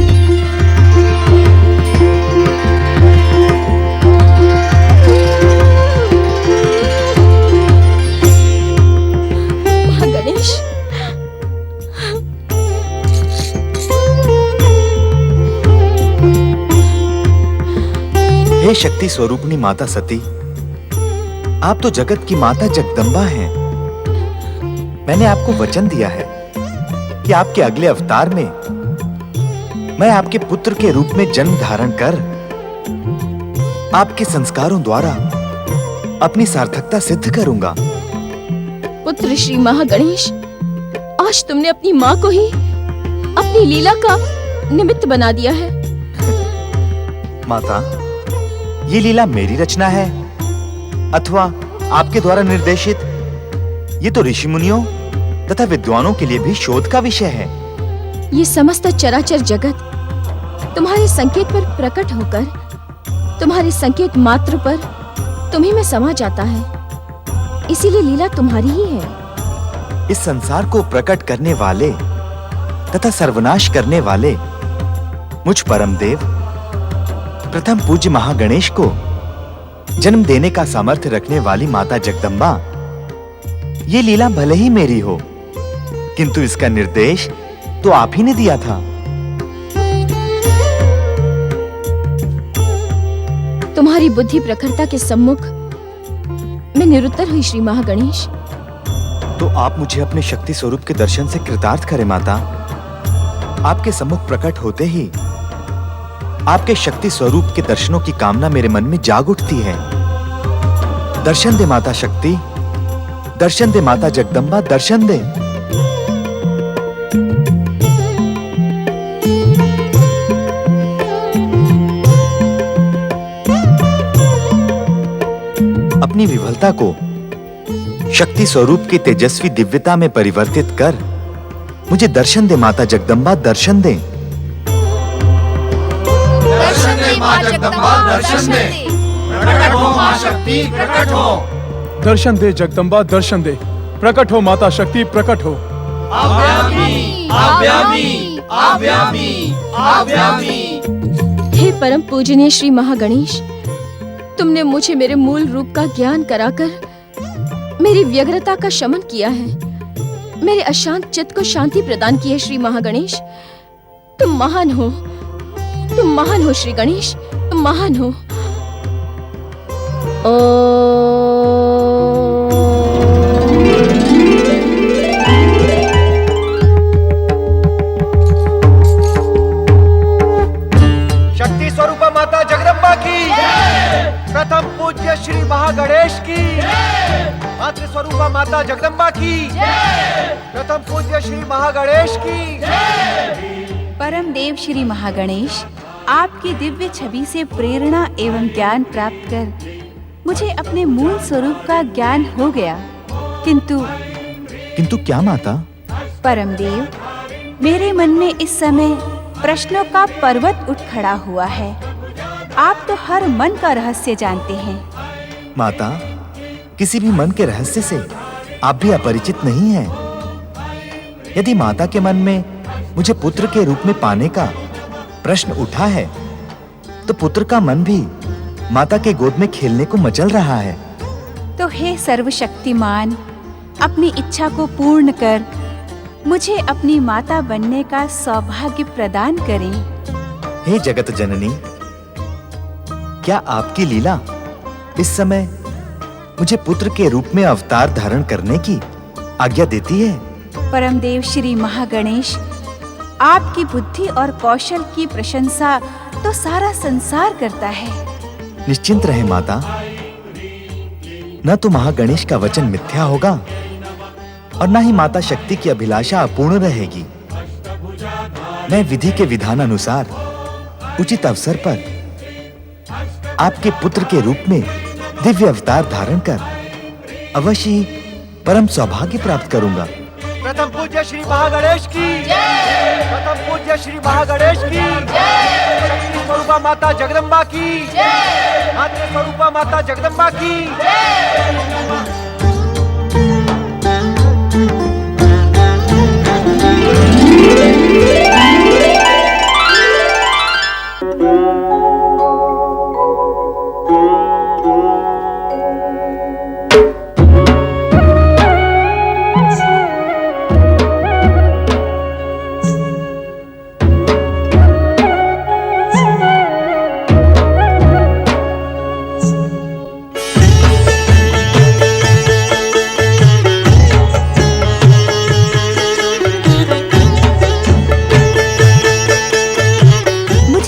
Speaker 9: हे शक्ति स्वरूपनी माता सती, आप तो जगत की माता जगदम्बा हैं। मैंने आपको वचन दिया है कि आपके अगले अवतार में मैं आपके पुत्र के रूप में जन्म धारण कर आपके संस्कारों द्वारा अपनी सार्थकता सिद्ध करूंगा।
Speaker 1: पुत्र श्री महागणेश, आज तुमने अपनी माँ को ही अपनी लीला का निमित्त बना दिया है।
Speaker 9: माता, ये लीला मेरी रचना है अथवा आपके द्वारा निर्देशित? ये तो ऋषि मुनियों तथा विद्वानों के लिए भी शोध का विषय है।
Speaker 1: ये समस्त चराचर जगत तुम्हारे संकेत पर प्रकट होकर तुम्हारे संकेत मात्र पर तुम्ही में समा जाता है। इसीलिए लीला तुम्हारी ही है।
Speaker 9: इस संसार को प्रकट करने वाले तथा सर्वनाश करने वाले मुझ परम देव प्रथम पूज्य महागणेश को जन्म देने का सामर्थ्य रखने वाली माता जगदम्बा, ये लीला भले ही मेरी हो, किंतु इसका निर्देश तो आप ही ने दिया था।
Speaker 1: तुम्हारी बुद्धि प्रखरता के सम्मुख मैं निरुत्तर हुई श्री महागणेश।
Speaker 9: तो आप मुझे अपने शक्ति स्वरूप के दर्शन से कृतार्थ करें माता। आपके सम्मुख प्रकट होते ही आपके शक्ति स्वरूप के दर्शनों की कामना मेरे मन में जाग उठती है। दर्शन दे माता शक्ति, दर्शन दे माता जगदम्बा, दर्शन दे। अपनी विफलता को शक्ति स्वरूप की तेजस्वी दिव्यता में परिवर्तित कर मुझे दर्शन दे माता जगदम्बा, दर्शन दे।
Speaker 15: दर्शन दे मां जगदम्बा, दर्शन दे। प्रकट हो मां शक्ति, प्रकट हो।
Speaker 16: दर्शन दे जगदम्बा, दर्शन दे। प्रकट हो माता शक्ति, प्रकट हो।
Speaker 15: आव्यामी, आव्यामी, आव्यामी, आव्यामी।
Speaker 1: हे परम पूजनीय श्री महागणेश, तुमने मुझे मेरे मूल रूप का ज्ञान कराकर मेरी व्यग्रता का शमन किया है। मेरे अशांत चित्त को शांति प्रदान की है श्री महागणेश। तुम महान हो, तुम महान हो श्री गणेश, तुम महान हो।
Speaker 6: प्रथम पूज्य श्री महागणेश की, मातृ स्वरूपा माता जगदम्बा की, प्रथम पूज्य श्री महागणेश की।
Speaker 2: परम देव श्री महागणेश, आपकी दिव्य छवि से प्रेरणा एवं ज्ञान प्राप्त कर मुझे अपने मूल स्वरूप का ज्ञान हो गया।
Speaker 9: किंतु क्या माता?
Speaker 2: परम देव, मेरे मन में इस समय प्रश्नों का पर्वत उठ खड़ा हुआ है। आप तो हर मन का रहस्य जानते हैं।
Speaker 9: माता, किसी भी मन के रहस्य से आप भी अपरिचित नहीं हैं। यदि माता के मन में मुझे पुत्र के रूप में पाने का प्रश्न उठा है, तो पुत्र का मन भी माता के गोद में खेलने को मचल रहा है।
Speaker 2: तो हे सर्वशक्तिमान, अपनी इच्छा को पूर्ण कर मुझे अपनी माता बनने का सौभाग्य प्रदान करें।
Speaker 9: हे जगत जननी, क्या आपकी लीला इस समय मुझे पुत्र के रूप में अवतार धारण करने की आज्ञा देती है?
Speaker 2: परमदेव श्री महागणेश, आपकी बुद्धि और कौशल की प्रशंसा तो सारा संसार करता है।
Speaker 9: निश्चिंत रहे माता, न तो महागणेश का वचन मिथ्या होगा और न ही माता शक्ति की अभिलाषा अपूर्ण रहेगी। मैं विधि के विधान अनुसार उचित अवसर पर आपके पुत्र के रूप में दिव्य अवतार धारण कर अवश्य ही परम सौभाग्य प्राप्त करूंगा।
Speaker 6: प्रथम पूज्य श्री महागणेश की, प्रथम पूज्य श्री महागणेश की, शक्ति स्वरूपा माता जगदम्बा की, मातृ स्वरूपा माता जगदम्बा की।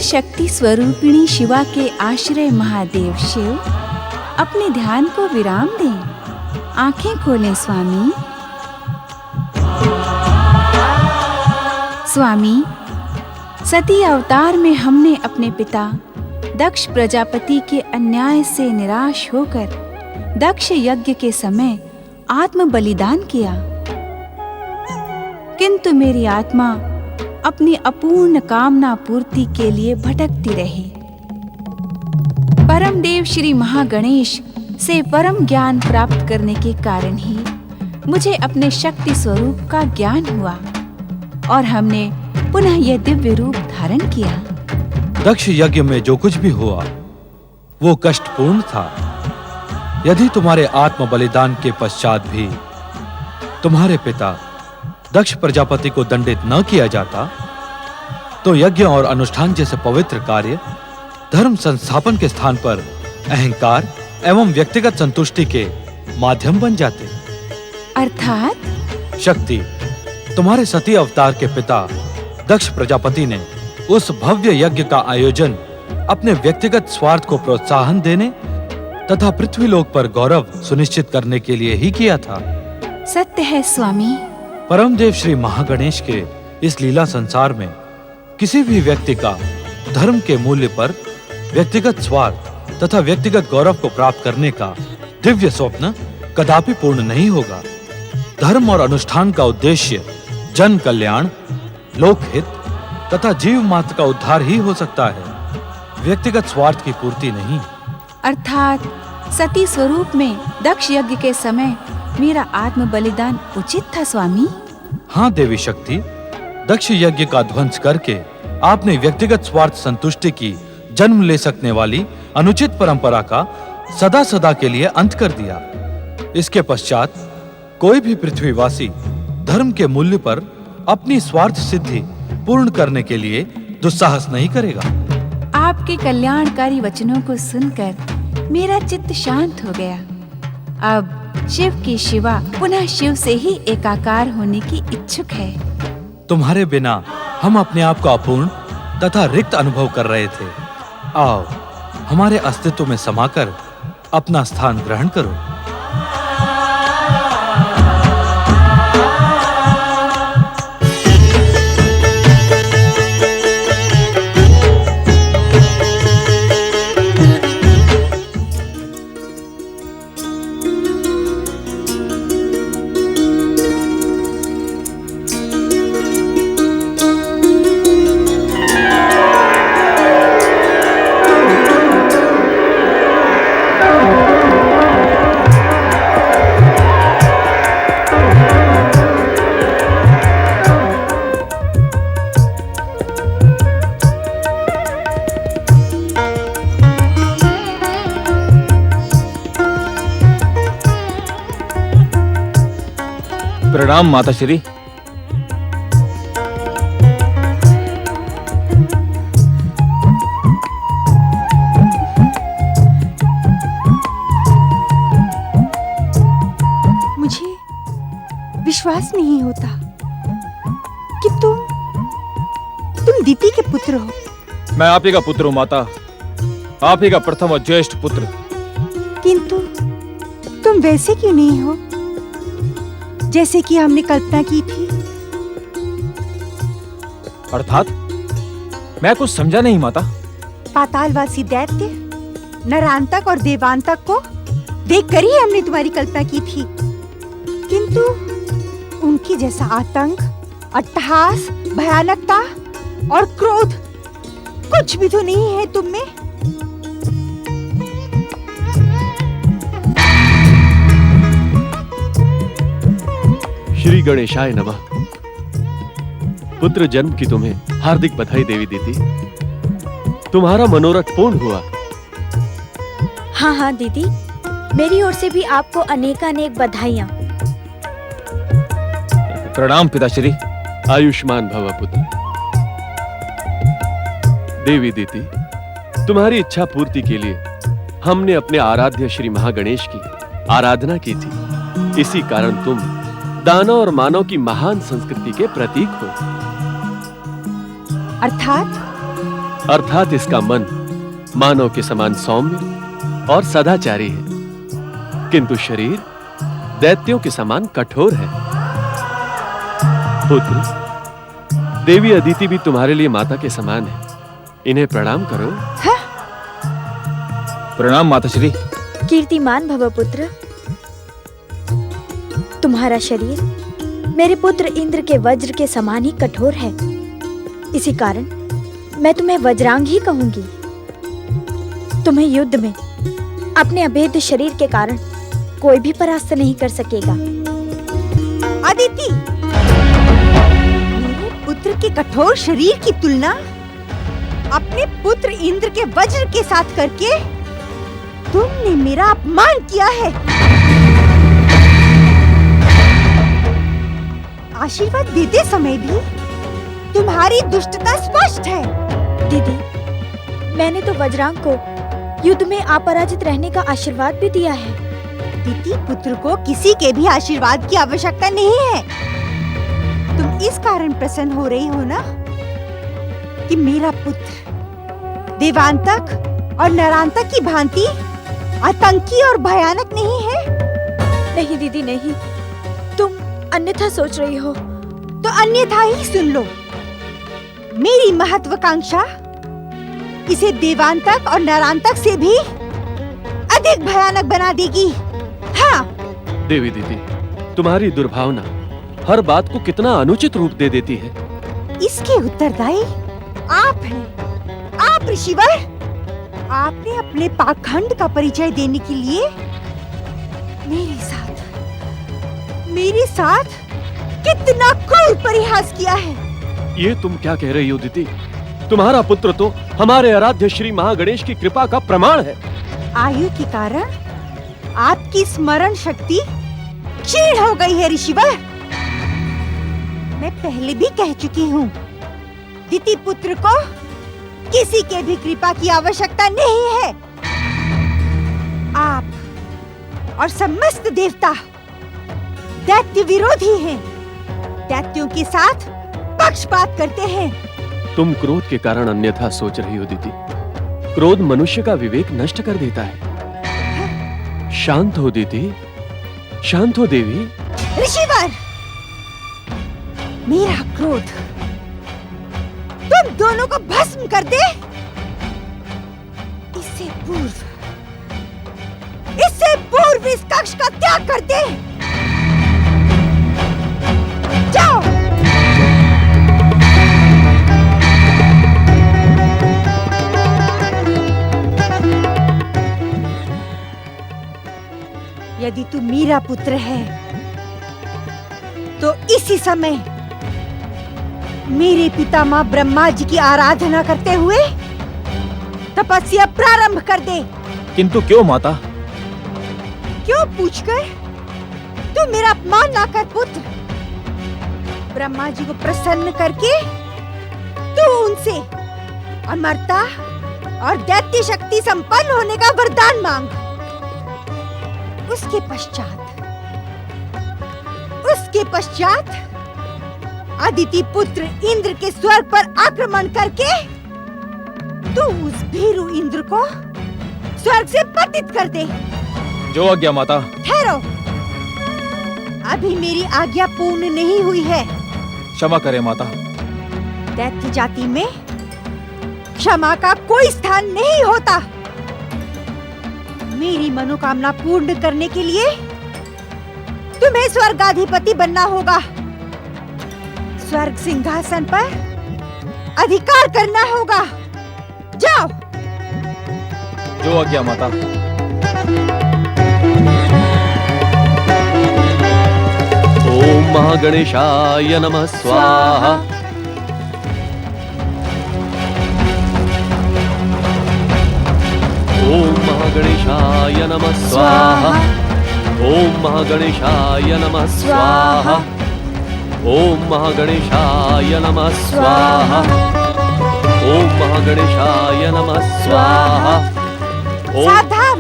Speaker 2: शक्ति स्वरूपिणी शिवा के आश्रय महादेव शिव अपने ध्यान को विराम दें। आंखें खोलें स्वामी। स्वामी, सती अवतार में हमने अपने पिता दक्ष प्रजापति के अन्याय से निराश होकर दक्ष यज्ञ के समय आत्म बलिदान किया, किंतु मेरी आत्मा अपनी अपूर्ण कामना पूर्ति के लिए भटकती रही। परम देव श्री महागणेश से परम ज्ञान प्राप्त करने के कारण ही मुझे अपने शक्ति स्वरूप का ज्ञान हुआ और हमने पुनः यह दिव्य रूप धारण किया।
Speaker 16: दक्ष यज्ञ में जो कुछ भी हुआ वो कष्टपूर्ण था। यदि तुम्हारे आत्म बलिदान के पश्चात भी तुम्हारे पिता दक्ष प्रजापति को दंडित न किया जाता, तो यज्ञ और अनुष्ठान जैसे पवित्र कार्य धर्म संस्थापन के स्थान पर अहंकार एवं व्यक्तिगत संतुष्टि के माध्यम बन जाते।
Speaker 2: अर्थात
Speaker 16: शक्ति, तुम्हारे सती अवतार के पिता दक्ष प्रजापति ने उस भव्य यज्ञ का आयोजन अपने व्यक्तिगत स्वार्थ को प्रोत्साहन देने तथा पृथ्वीलोक पर गौरव सुनिश्चित करने के लिए ही किया था।
Speaker 2: सत्य है स्वामी।
Speaker 16: परमदेव श्री महागणेश के इस लीला संसार में किसी भी व्यक्ति का धर्म के मूल्य पर व्यक्तिगत स्वार्थ तथा व्यक्तिगत गौरव को प्राप्त करने का दिव्य स्वप्न कदापि पूर्ण नहीं होगा। धर्म और अनुष्ठान का उद्देश्य जन कल्याण, लोकहित तथा जीव मात्र का उद्धार ही हो सकता है, व्यक्तिगत स्वार्थ की पूर्ति नहीं।
Speaker 2: अर्थात सती स्वरूप में दक्ष यज्ञ के समय मेरा आत्म बलिदान उचित था स्वामी।
Speaker 16: हाँ देवी शक्ति, दक्ष यज्ञ का ध्वंस करके आपने व्यक्तिगत स्वार्थ संतुष्टि की जन्म ले सकने वाली अनुचित परंपरा का सदा सदा के लिए अंत कर दिया। इसके पश्चात कोई भी पृथ्वीवासी धर्म के मूल्य पर अपनी स्वार्थ सिद्धि पूर्ण करने के लिए दुस्साहस नहीं करेगा।
Speaker 2: आपके कल्याणकारी वचनों को सुनकर मेरा चित्त शांत हो गया। अब शिव की शिवा पुनः शिव से ही एकाकार होने की इच्छुक है।
Speaker 16: तुम्हारे बिना हम अपने आप को अपूर्ण तथा रिक्त अनुभव कर रहे थे। आओ, हमारे अस्तित्व में समाकर
Speaker 17: अपना स्थान ग्रहण करो।
Speaker 12: प्रणाम माताश्री।
Speaker 18: मुझे विश्वास नहीं होता कि तुम दीति के पुत्र हो।
Speaker 12: मैं आप ही का पुत्र हूँ माता, आप ही का प्रथम और ज्येष्ठ पुत्र।
Speaker 18: किंतु तुम वैसे क्यों नहीं हो जैसे कि हमने कल्पना की थी?
Speaker 12: अर्थात मैं कुछ समझा नहीं माता।
Speaker 18: पातालवासी दैत्य, नरांतक और देवांतक को देखकर ही हमने तुम्हारी कल्पना की थी, किंतु उनकी जैसा आतंक, अट्टहास, भयानकता और क्रोध कुछ भी तो नहीं है तुम में।
Speaker 7: श्री गणेशाय नमः। पुत्र जन्म की तुम्हें हार्दिक बधाई देवी दीदी। तुम्हारा मनोरथ पूर्ण हुआ।
Speaker 19: हाँ हाँ दीदी, मेरी ओर से भी आपको अनेकानेक बधाइयाँ।
Speaker 12: प्रणाम पिताश्री।
Speaker 7: आयुष्मान भव पुत्र। देवी दीदी, तुम्हारी इच्छा पूर्ति के लिए हमने अपने आराध्य श्री महागणेश की आराधना की थी। इसी कारण तुम दानव और मानव की महान संस्कृति के प्रतीक हो।
Speaker 18: अर्थात
Speaker 7: इसका मन मानव के समान सौम्य और सदाचारी है, किंतु शरीर दैत्यों के समान कठोर है। पुत्र, देवी अदिति भी तुम्हारे लिए माता के समान है। इन्हें प्रणाम करो।
Speaker 12: प्रणाम माताश्री।
Speaker 19: कीर्तिमान भव पुत्र। तुम्हारा शरीर मेरे पुत्र इंद्र के वज्र के समान ही कठोर है। इसी कारण मैं तुम्हें वज्रांग ही कहूंगी। तुम्हें युद्ध में अपने अभेद्य शरीर के कारण कोई भी परास्त नहीं कर सकेगा।
Speaker 18: अदिति, मेरे पुत्र के कठोर शरीर की तुलना अपने पुत्र इंद्र के वज्र के साथ करके तुमने मेरा अपमान किया है। आशीर्वाद देते समय भी तुम्हारी दुष्टता स्पष्ट है।
Speaker 19: दीदी, मैंने तो वज्रांग को युद्ध में अपराजित रहने का आशीर्वाद भी दिया है।
Speaker 18: दीति पुत्र को किसी के भी आशीर्वाद की आवश्यकता नहीं है। तुम इस कारण प्रसन्न हो रही हो ना कि मेरा पुत्र देवांतक और नरांतक की भांति आतंकी और भयानक नहीं है।
Speaker 19: नहीं दीदी नहीं, तुम अन्यथा सोच रही हो।
Speaker 18: तो अन्यथा ही सुन लो। मेरी महत्वाकांक्षा इसे देवांतक और नरांतक से भी अधिक भयानक बना देगी। हाँ
Speaker 7: देवी दीदी, तुम्हारी दुर्भावना हर बात को कितना अनुचित रूप दे देती है।
Speaker 18: इसके उत्तरदायी आप हैं। आप ऋषिवर, आपने अपने पाखंड का परिचय देने के लिए मेरे साथ कितना क्रूर परिहास किया है।
Speaker 7: ये तुम क्या कह रही हो दीदी? तुम्हारा पुत्र तो हमारे आराध्य श्री महागणेश की कृपा का प्रमाण है।
Speaker 18: आयु के कारण आपकी स्मरण शक्ति क्षीण हो गई है ऋषिवर। मैं पहले भी कह चुकी हूँ, दीति पुत्र को किसी के भी कृपा की आवश्यकता नहीं है। आप और समस्त देवता दैत्य विरोधी हैं। दैत्यों के साथ पक्षपात करते हैं।
Speaker 7: तुम क्रोध के कारण अन्यथा सोच रही हो दीदी। क्रोध मनुष्य का विवेक नष्ट कर देता है। शांत हो दीदी, शांत हो देवी।
Speaker 18: ऋषिवर, मेरा क्रोध तुम दोनों को भस्म कर दे, इससे पूर्व इस कक्ष का त्याग कर दे। जाओ। यदि तू मेरा पुत्र है तो इसी समय मेरे पितामह ब्रह्मा जी की आराधना करते हुए तपस्या प्रारंभ कर दे।
Speaker 12: किंतु क्यों माता?
Speaker 18: क्यों पूछकर? तू मेरा अपमान ना कर पुत्र। ब्रह्मा जी को प्रसन्न करके तू उनसे अमरता और दैत्य शक्ति संपन्न होने का वरदान मांग। उसके पश्चात अदिति पुत्र इंद्र के स्वर्ग पर आक्रमण करके तू उस भीरू इंद्र को स्वर्ग से पतित कर दे।
Speaker 12: जो आज्ञा माता।
Speaker 18: ठहरो, अभी मेरी आज्ञा पूर्ण नहीं हुई है।
Speaker 12: क्षमा करें माता।
Speaker 18: दैत्य जाति में क्षमा का कोई स्थान नहीं होता। मेरी मनोकामना पूर्ण करने के लिए तुम्हें स्वर्गाधिपति बनना होगा। स्वर्ग सिंहासन पर अधिकार करना होगा। जाओ।
Speaker 12: जो आज्ञा माता।
Speaker 7: ओम महागणेशाय नमः स्वाहा। ओम महागणेशाय नमः स्वाहा। ओम महागणेशाय नमः स्वाहा। ओम महागणेशाय नमः स्वाहा। ओम महागणेशाय नमः स्वाहा।
Speaker 18: सावधान!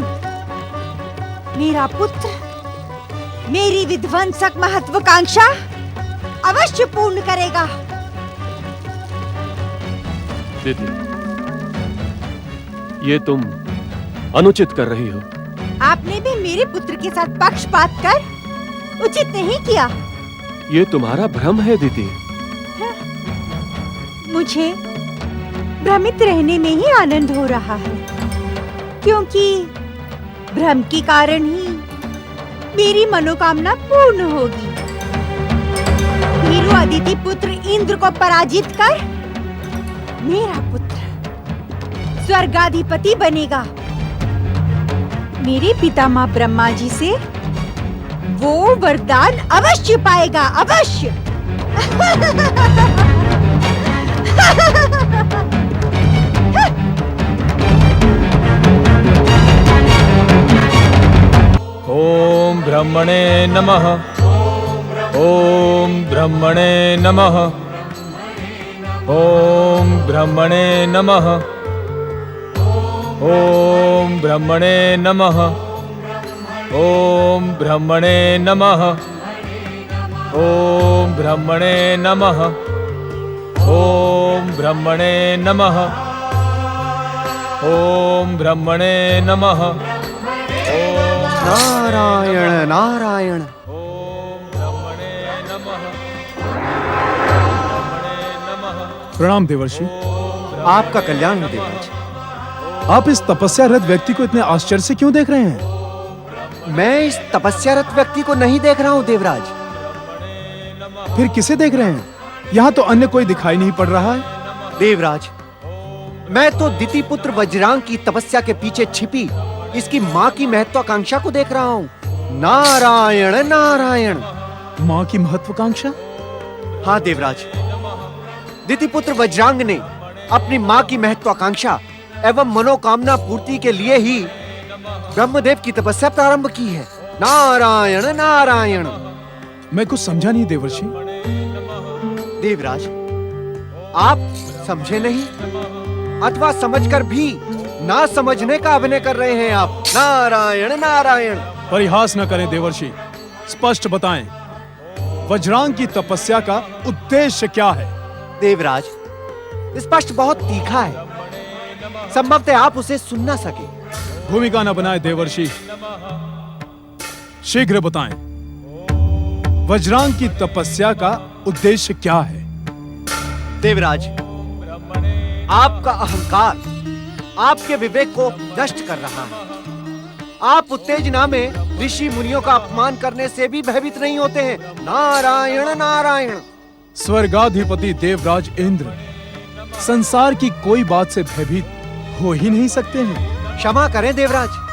Speaker 18: मेरा पुत्र मेरी विध्वंसक महत्वाकांक्षा अवश्य पूर्ण करेगा।
Speaker 7: दीदी, ये तुम अनुचित कर रही हो।
Speaker 18: आपने भी मेरे पुत्र के साथ पक्षपात कर उचित नहीं किया।
Speaker 7: ये तुम्हारा भ्रम है दीदी।
Speaker 18: मुझे भ्रमित रहने में ही आनंद हो रहा है, क्योंकि भ्रम के कारण ही मेरी मनोकामना पूर्ण होगी। वीरू अदिति पुत्र इंद्र को पराजित कर मेरा पुत्र स्वर्गाधिपति बनेगा। मेरे पितामह ब्रह्मा जी से वो वरदान अवश्य पाएगा, अवश्य।
Speaker 12: ओम ब्रह्मणे नमः। ओम ब्रह्मणे नमः। ओम ब्रह्मणे नमः। ओम ब्रह्मणे नमः। ओम ब्रह्मणे नमः। ओम ब्रह्मणे नमः। ओम ब्रह्मणे नमः। ओम ब्रह्मणे नमः।
Speaker 6: नारायण नारायण।
Speaker 17: प्रणाम देवर्षि।
Speaker 6: आपका कल्याण हो देवराज।
Speaker 17: आप इस तपस्यारत व्यक्ति को इतने आश्चर्य से क्यों देख रहे हैं?
Speaker 6: मैं इस तपस्यारत व्यक्ति को नहीं देख रहा हूँ देवराज।
Speaker 17: फिर किसे देख रहे हैं? यहाँ तो अन्य कोई दिखाई नहीं पड़ रहा है।
Speaker 6: देवराज, मैं तो दिति पुत्र वज्रांग की तपस्या के पीछे छिपी इसकी माँ की महत्वाकांक्षा को देख रहा हूँ। नारायण नारायण।
Speaker 17: माँ की महत्वाकांक्षा?
Speaker 6: हाँ देवराज, दिति पुत्र वज्रांग ने अपनी माँ की महत्वाकांक्षा एवं मनोकामना पूर्ति के लिए ही ब्रह्मदेव की तपस्या प्रारंभ की है। नारायण नारायण।
Speaker 17: मैं कुछ समझा नहीं देवर्षि।
Speaker 6: देवराज, आप समझे नहीं अथवा समझकर भी ना समझने का अभिनय कर रहे हैं आप। नारायण नारायण।
Speaker 17: परिहास न करें देवर्षि, स्पष्ट बताएं, वज्रांग की तपस्या का उद्देश्य क्या है?
Speaker 6: देवराज, स्पष्ट बहुत तीखा है, संभवतः आप उसे सुन ना सके।
Speaker 17: भूमिका न बनाए देवर्षि, शीघ्र बताएं, वज्रांग की तपस्या का उद्देश्य क्या है?
Speaker 6: देवराज, आपका अहंकार आपके विवेक को नष्ट कर रहा है। आप उत्तेजना में ऋषि मुनियों का अपमान करने से भी भयभीत नहीं होते हैं। नारायण नारायण।
Speaker 17: स्वर्गाधिपति देवराज इंद्र संसार की कोई बात से भयभीत हो ही नहीं सकते हैं।
Speaker 6: क्षमा करें देवराज,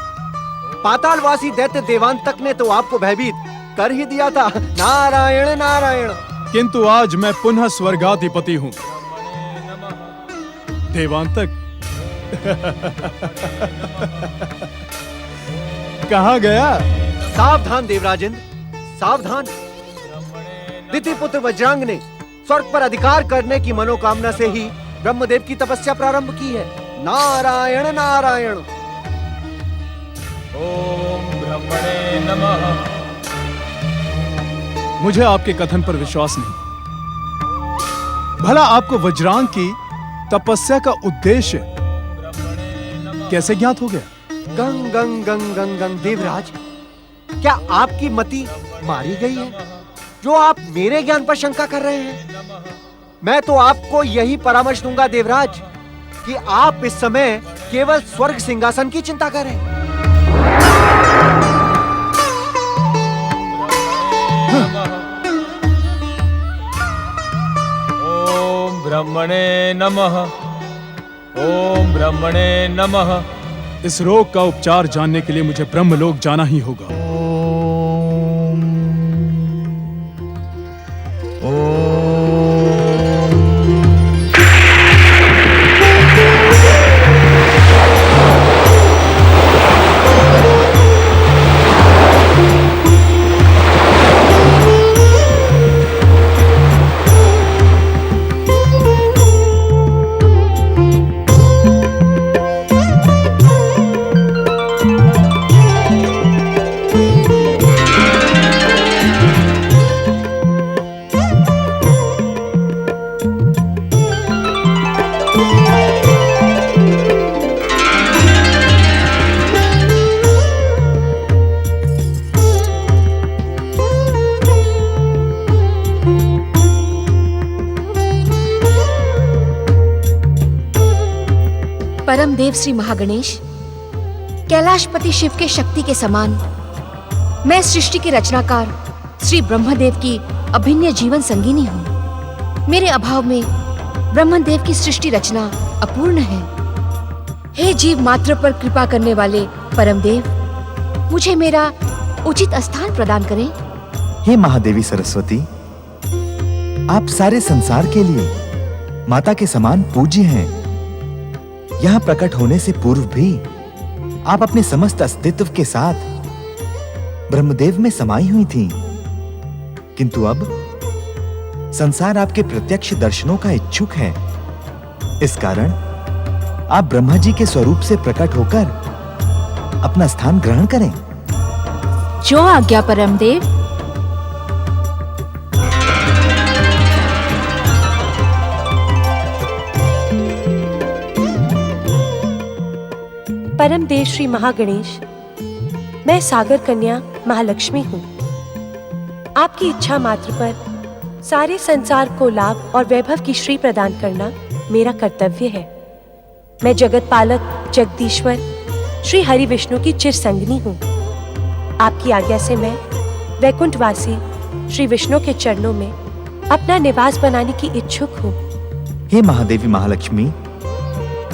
Speaker 6: पातालवासी दैत्य देवांतक ने तो आपको भयभीत कर ही दिया था। नारायण नारायण।
Speaker 17: किंतु आज मैं पुनः स्वर्गाधिपति हूं। देवांतक कहाँ गया?
Speaker 6: सावधान देवराजेंद्र, सावधान। दितिपुत्र वज्रांग ने स्वर्ग पर अधिकार करने की मनोकामना से ही ब्रह्मदेव की तपस्या प्रारंभ की है। नारायण नारायण।
Speaker 12: ओम ब्रह्मणे नमः।
Speaker 17: मुझे आपके कथन पर विश्वास नहीं। भला आपको वज्रांग की तपस्या का उद्देश्य कैसे ज्ञात हो गया?
Speaker 6: गंग गंग गंग गंग गंग। देवराज, क्या आपकी मति मारी गई है जो आप मेरे ज्ञान पर शंका कर रहे हैं? मैं तो आपको यही परामर्श दूंगा देवराज कि आप इस समय केवल स्वर्ग सिंहासन की चिंता करें।
Speaker 12: ओम ब्रह्मणे नमः। ओम ब्रह्मणे नमः।
Speaker 17: इस रोग का उपचार जानने के लिए मुझे ब्रह्मलोक जाना ही होगा।
Speaker 1: परमदेव श्री महागणेश, कैलाशपति शिव के शक्ति के समान मैं सृष्टि के रचनाकार श्री ब्रह्मदेव की अभिन्न जीवन संगिनी हूँ। मेरे अभाव में ब्रह्मदेव की सृष्टि रचना अपूर्ण है। हे जीव मात्र पर कृपा करने वाले परमदेव, मुझे मेरा उचित स्थान प्रदान करें।
Speaker 9: हे महादेवी सरस्वती, आप सारे संसार के लिए माता के समान पूज्य हैं। यहाँ प्रकट होने से पूर्व भी आप अपने समस्त अस्तित्व के साथ ब्रह्मदेव में समाई हुई थीं। किंतु अब संसार आपके प्रत्यक्ष दर्शनों का इच्छुक है। इस कारण आप ब्रह्मा जी के स्वरूप से प्रकट होकर अपना स्थान ग्रहण करें।
Speaker 2: जो आज्ञा परमदेव।
Speaker 20: परमदेव श्री महागणेश, मैं सागर कन्या महालक्ष्मी हूँ। आपकी इच्छा मात्र पर सारे संसार को लाभ और वैभव की श्री प्रदान करना मेरा कर्तव्य है। मैं जगत पालक जगदीश्वर श्री हरि विष्णु की चिर संगिनी हूँ। आपकी आज्ञा से मैं वैकुंठवासी श्री विष्णु के चरणों में अपना निवास बनाने की इच्छुक हूँ।
Speaker 9: हे महादेवी महालक्ष्मी,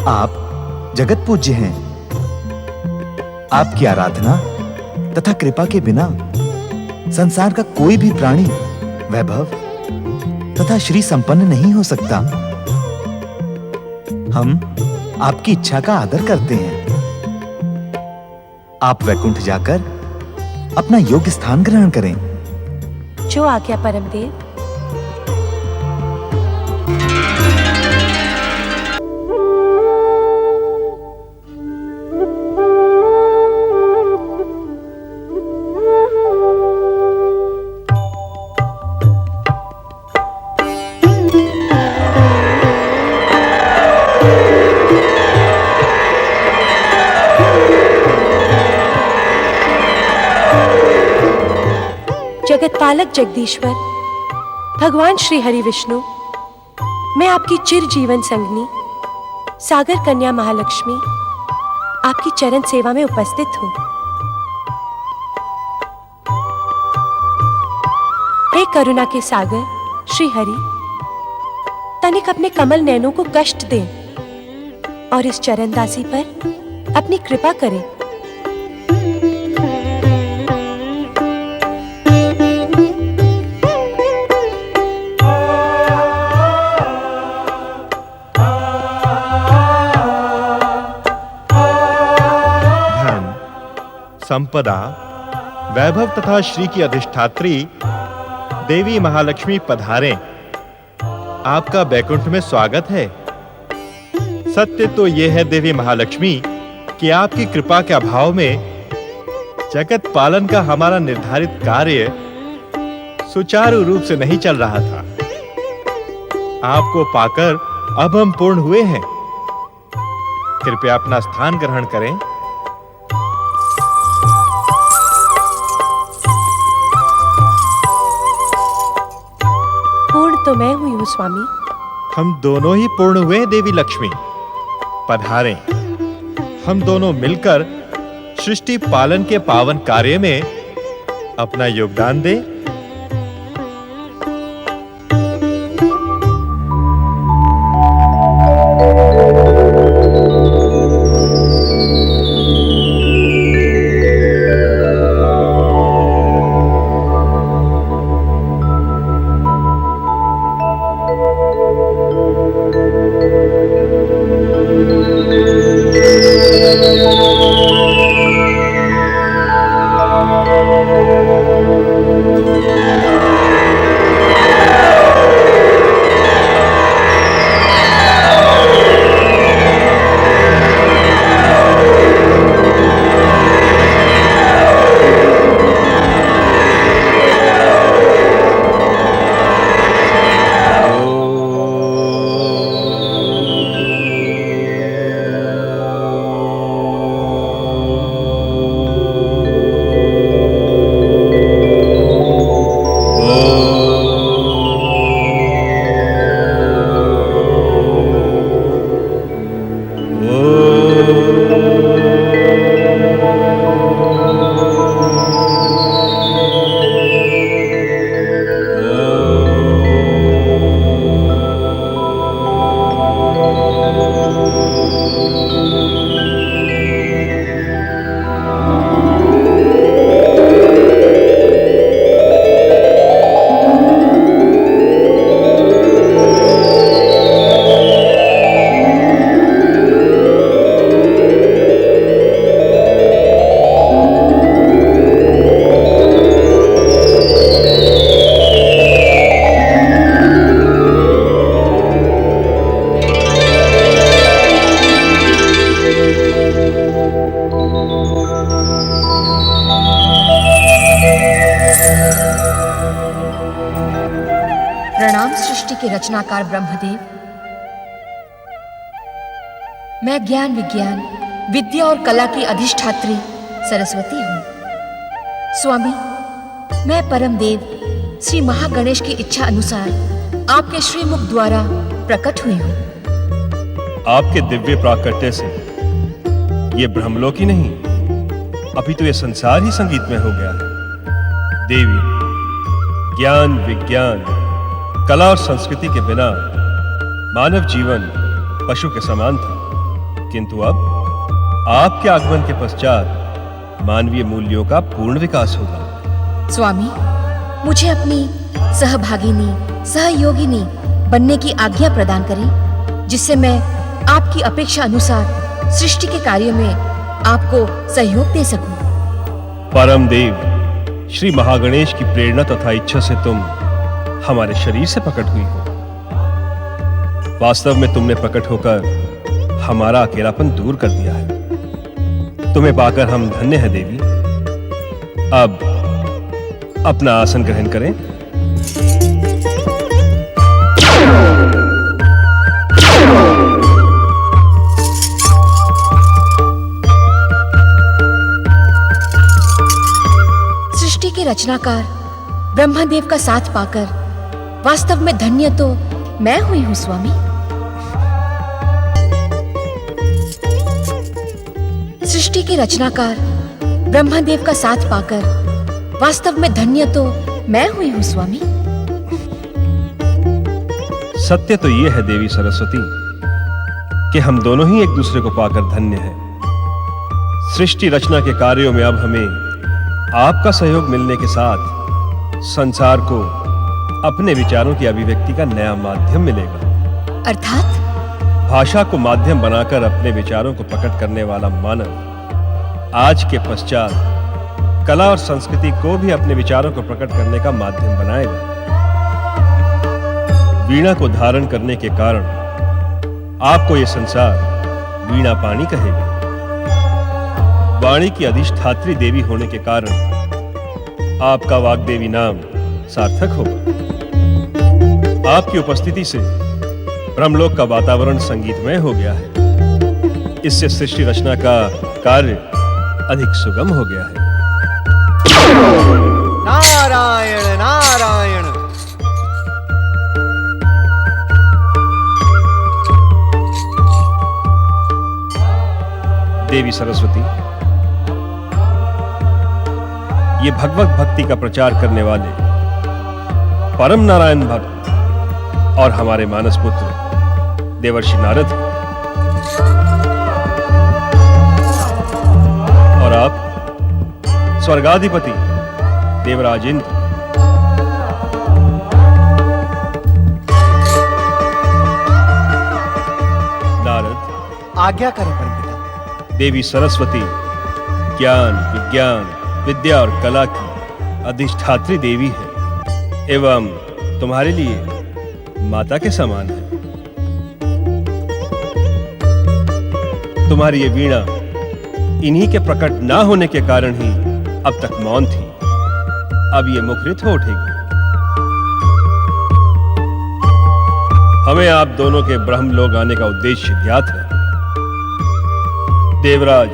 Speaker 9: आप जगत पूज्य हैं। आपकी आराधना तथा कृपा के बिना संसार का कोई भी प्राणी वैभव तथा श्री संपन्न नहीं हो सकता। हम आपकी इच्छा का आदर करते हैं। आप वैकुंठ जाकर अपना योग्य स्थान ग्रहण करें।
Speaker 20: जो आज्ञा परमदेव। जगत पालक जगदीश्वर भगवान श्री हरि विष्णु, मैं आपकी चिर जीवन संगनी सागर कन्या महालक्ष्मी आपकी चरण सेवा में उपस्थित हूँ। हे करुणा के सागर श्री हरि, तनिक अपने कमल नैनों को कष्ट दें और इस चरणदासी पर अपनी कृपा करें।
Speaker 21: धन, संपदा, वैभव तथा श्री की अधिष्ठात्री देवी महालक्ष्मी पधारें। आपका बैकुंठ में स्वागत है। सत्य तो यह है देवी महालक्ष्मी कि आपकी कृपा के अभाव में जगत पालन का हमारा निर्धारित कार्य सुचारू रूप से नहीं चल रहा था। आपको पाकर अब हम पूर्ण हुए हैं। कृपया अपना स्थान ग्रहण करें।
Speaker 20: पूर्ण तो मैं हुई हूँ स्वामी।
Speaker 21: हम दोनों ही पूर्ण हुए देवी लक्ष्मी। पधारें। हम दोनों मिलकर सृष्टि पालन के पावन कार्य में अपना योगदान दें।
Speaker 1: प्रणाम सृष्टि के रचनाकार ब्रह्मदेव। मैं ज्ञान विज्ञान विद्या और कला की अधिष्ठात्री सरस्वती हूँ। स्वामी, मैं परम देव श्री महागणेश की इच्छा अनुसार आपके श्रीमुख द्वारा प्रकट हुई हूँ।
Speaker 13: आपके दिव्य प्राकट्य से ये ब्रह्मलोक ही नहीं, अभी तो ये संसार ही संगीत में हो गया है। देवी, ज्ञान विज्ञान कला और संस्कृति के बिना मानव जीवन पशु के समान था, किंतु अब आपके आगमन के पश्चात मानवीय मूल्यों का पूर्ण विकास होगा।
Speaker 1: स्वामी, मुझे अपनी सहभागिनी सहयोगिनी बनने की आज्ञा प्रदान करें, जिससे मैं आपकी अपेक्षा अनुसार सृष्टि के कार्य में आपको सहयोग दे सकूं।
Speaker 13: परम देव श्री महागणेश की प्रेरणा तथा इच्छा से तुम हमारे शरीर से प्रकट हुई हो। वास्तव में तुमने प्रकट होकर हमारा अकेलापन दूर कर दिया है। तुम्हें पाकर हम धन्य हैं देवी। अब अपना आसन ग्रहण करें।
Speaker 1: सृष्टि के रचनाकार
Speaker 8: ब्रह्मदेव का साथ पाकर वास्तव में धन्य तो मैं हुई हूँ स्वामी। सृष्टि के रचनाकार ब्रह्मदेव का साथ पाकर वास्तव में धन्य तो मैं हुई हूँ स्वामी।
Speaker 13: सत्य तो ये है देवी सरस्वती कि हम दोनों ही एक दूसरे को पाकर धन्य हैं। सृष्टि रचना के कार्यों में अब हमें आपका सहयोग मिलने के साथ संसार को अपने विचारों की अभिव्यक्ति का नया माध्यम मिलेगा।
Speaker 8: अर्थात
Speaker 13: भाषा को माध्यम बनाकर अपने विचारों को प्रकट करने वाला मानव आज के पश्चात कला और संस्कृति को भी अपने विचारों को प्रकट करने का माध्यम बनाएगा। वीणा को धारण करने के कारण आपको यह संसार वीणा पाणी कहेगा। वाणी की अधिष्ठात्री देवी होने के कारण आपका वाग्देवी नाम सार्थक होगा। आपकी उपस्थिति से ब्रह्मलोक का वातावरण संगीतमय हो गया है। इससे सृष्टि रचना का कार्य अधिक सुगम हो गया है।
Speaker 6: नारायण नारायण।
Speaker 13: देवी सरस्वती, ये भगवत भक्ति का प्रचार करने वाले परम नारायण भक्त और हमारे मानस पुत्र देवर्षि नारद हैं। और आप स्वर्गाधिपति देवराज इंद्र। नारद,
Speaker 6: आज्ञा करें परमपिता।
Speaker 13: देवी सरस्वती ज्ञान, विज्ञान, विद्या और कला की अधिष्ठात्री देवी है एवं तुम्हारे लिए माता के समान है। तुम्हारी ये वीणा इन्हीं के प्रकट ना होने के कारण ही अब तक मौन थी। अब ये मुखरित हो उठेगी। हमें आप दोनों के ब्रह्मलोक आने का उद्देश्य ज्ञात है। देवराज,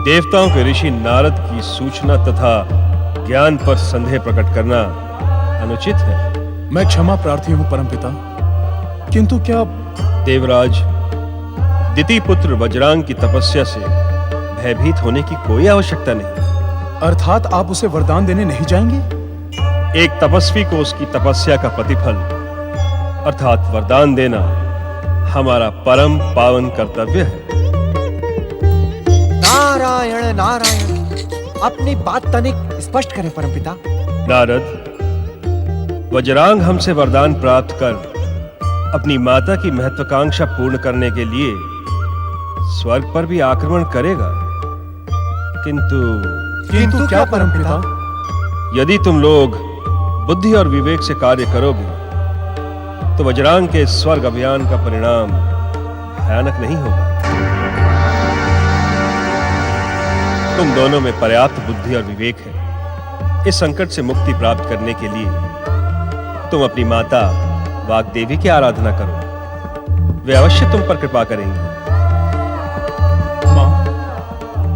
Speaker 13: देवताओं के ऋषि नारद की सूचना तथा ज्ञान पर संदेह प्रकट करना अनुचित है।
Speaker 17: मैं क्षमा प्रार्थी हूं परमपिता, किंतु क्या
Speaker 13: देवराज, दिति पुत्र वज्रांग की तपस्या से भयभीत होने की कोई आवश्यकता नहीं।
Speaker 17: अर्थात आप उसे वरदान देने नहीं जाएंगे?
Speaker 13: एक तपस्वी को उसकी तपस्या का प्रतिफल अर्थात वरदान देना हमारा परम पावन कर्तव्य है।
Speaker 6: नारायण नारायण। अपनी बात तनिक स्पष्ट करें परमपिता।
Speaker 13: नारद, वज्रांग हमसे वरदान प्राप्त कर अपनी माता की महत्वाकांक्षा पूर्ण करने के लिए स्वर्ग पर भी आक्रमण करेगा।
Speaker 17: किंतु क्या परमपिता?
Speaker 13: यदि तुम लोग बुद्धि और विवेक से कार्य करोगे तो वज्रांग के स्वर्ग अभियान का परिणाम भयानक नहीं होगा। तुम दोनों में पर्याप्त बुद्धि और विवेक है। इस संकट से मुक्ति प्राप्त करने के लिए तुम अपनी माता वाग्देवी की आराधना करो। वे अवश्य तुम पर कृपा करेंगी।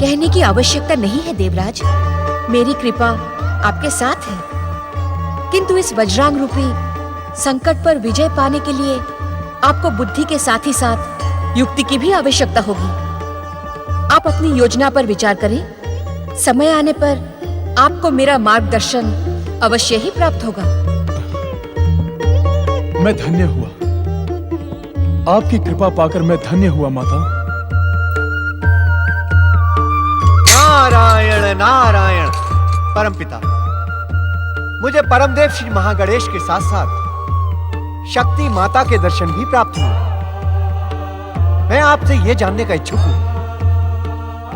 Speaker 8: कहने की आवश्यकता नहीं है देवराज, मेरी कृपा आपके साथ है। किंतु इस वज्रांग रूपी संकट पर विजय पाने के लिए आपको बुद्धि के साथ ही साथ युक्ति की भी आवश्यकता होगी। आप अपनी योजना पर विचार करें। समय आने पर आपको मेरा मार्गदर्शन अवश्य ही प्राप्त होगा।
Speaker 17: मैं धन्य हुआ, आपकी कृपा पाकर मैं धन्य हुआ माता।
Speaker 6: नारायण नारायण। परमपिता, मुझे परमदेव श्री महागणेश के साथ साथ शक्ति माता के दर्शन भी प्राप्त हुए। मैं आपसे यह जानने का इच्छुक हूं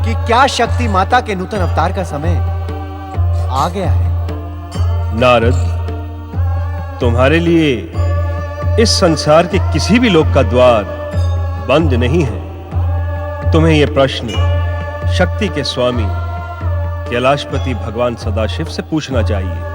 Speaker 6: कि क्या शक्ति माता के नूतन अवतार का समय आ गया है?
Speaker 13: नारद, तुम्हारे लिए इस संसार के किसी भी लोक का द्वार बंद नहीं है। तुम्हें यह प्रश्न शक्ति के स्वामी कैलाशपति भगवान सदाशिव से पूछना चाहिए।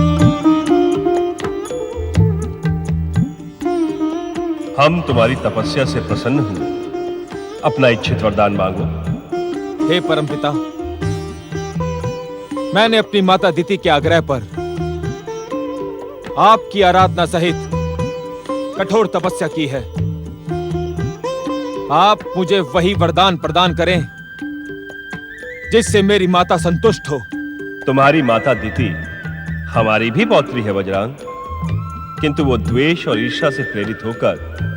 Speaker 13: तुम्हारी तपस्या से प्रसन्न हूं। अपना इच्छित वरदान मांगो।
Speaker 12: हे परमपिता, मैंने अपनी माता दिति के आग्रह पर आपकी आराधना सहित कठोर तपस्या की है। आप मुझे वही वरदान प्रदान करें जिससे मेरी माता संतुष्ट हो।
Speaker 13: तुम्हारी माता दिति हमारी भी पौत्री है वज्रांग, किंतु वो द्वेष और ईर्ष्या से प्रेरित होकर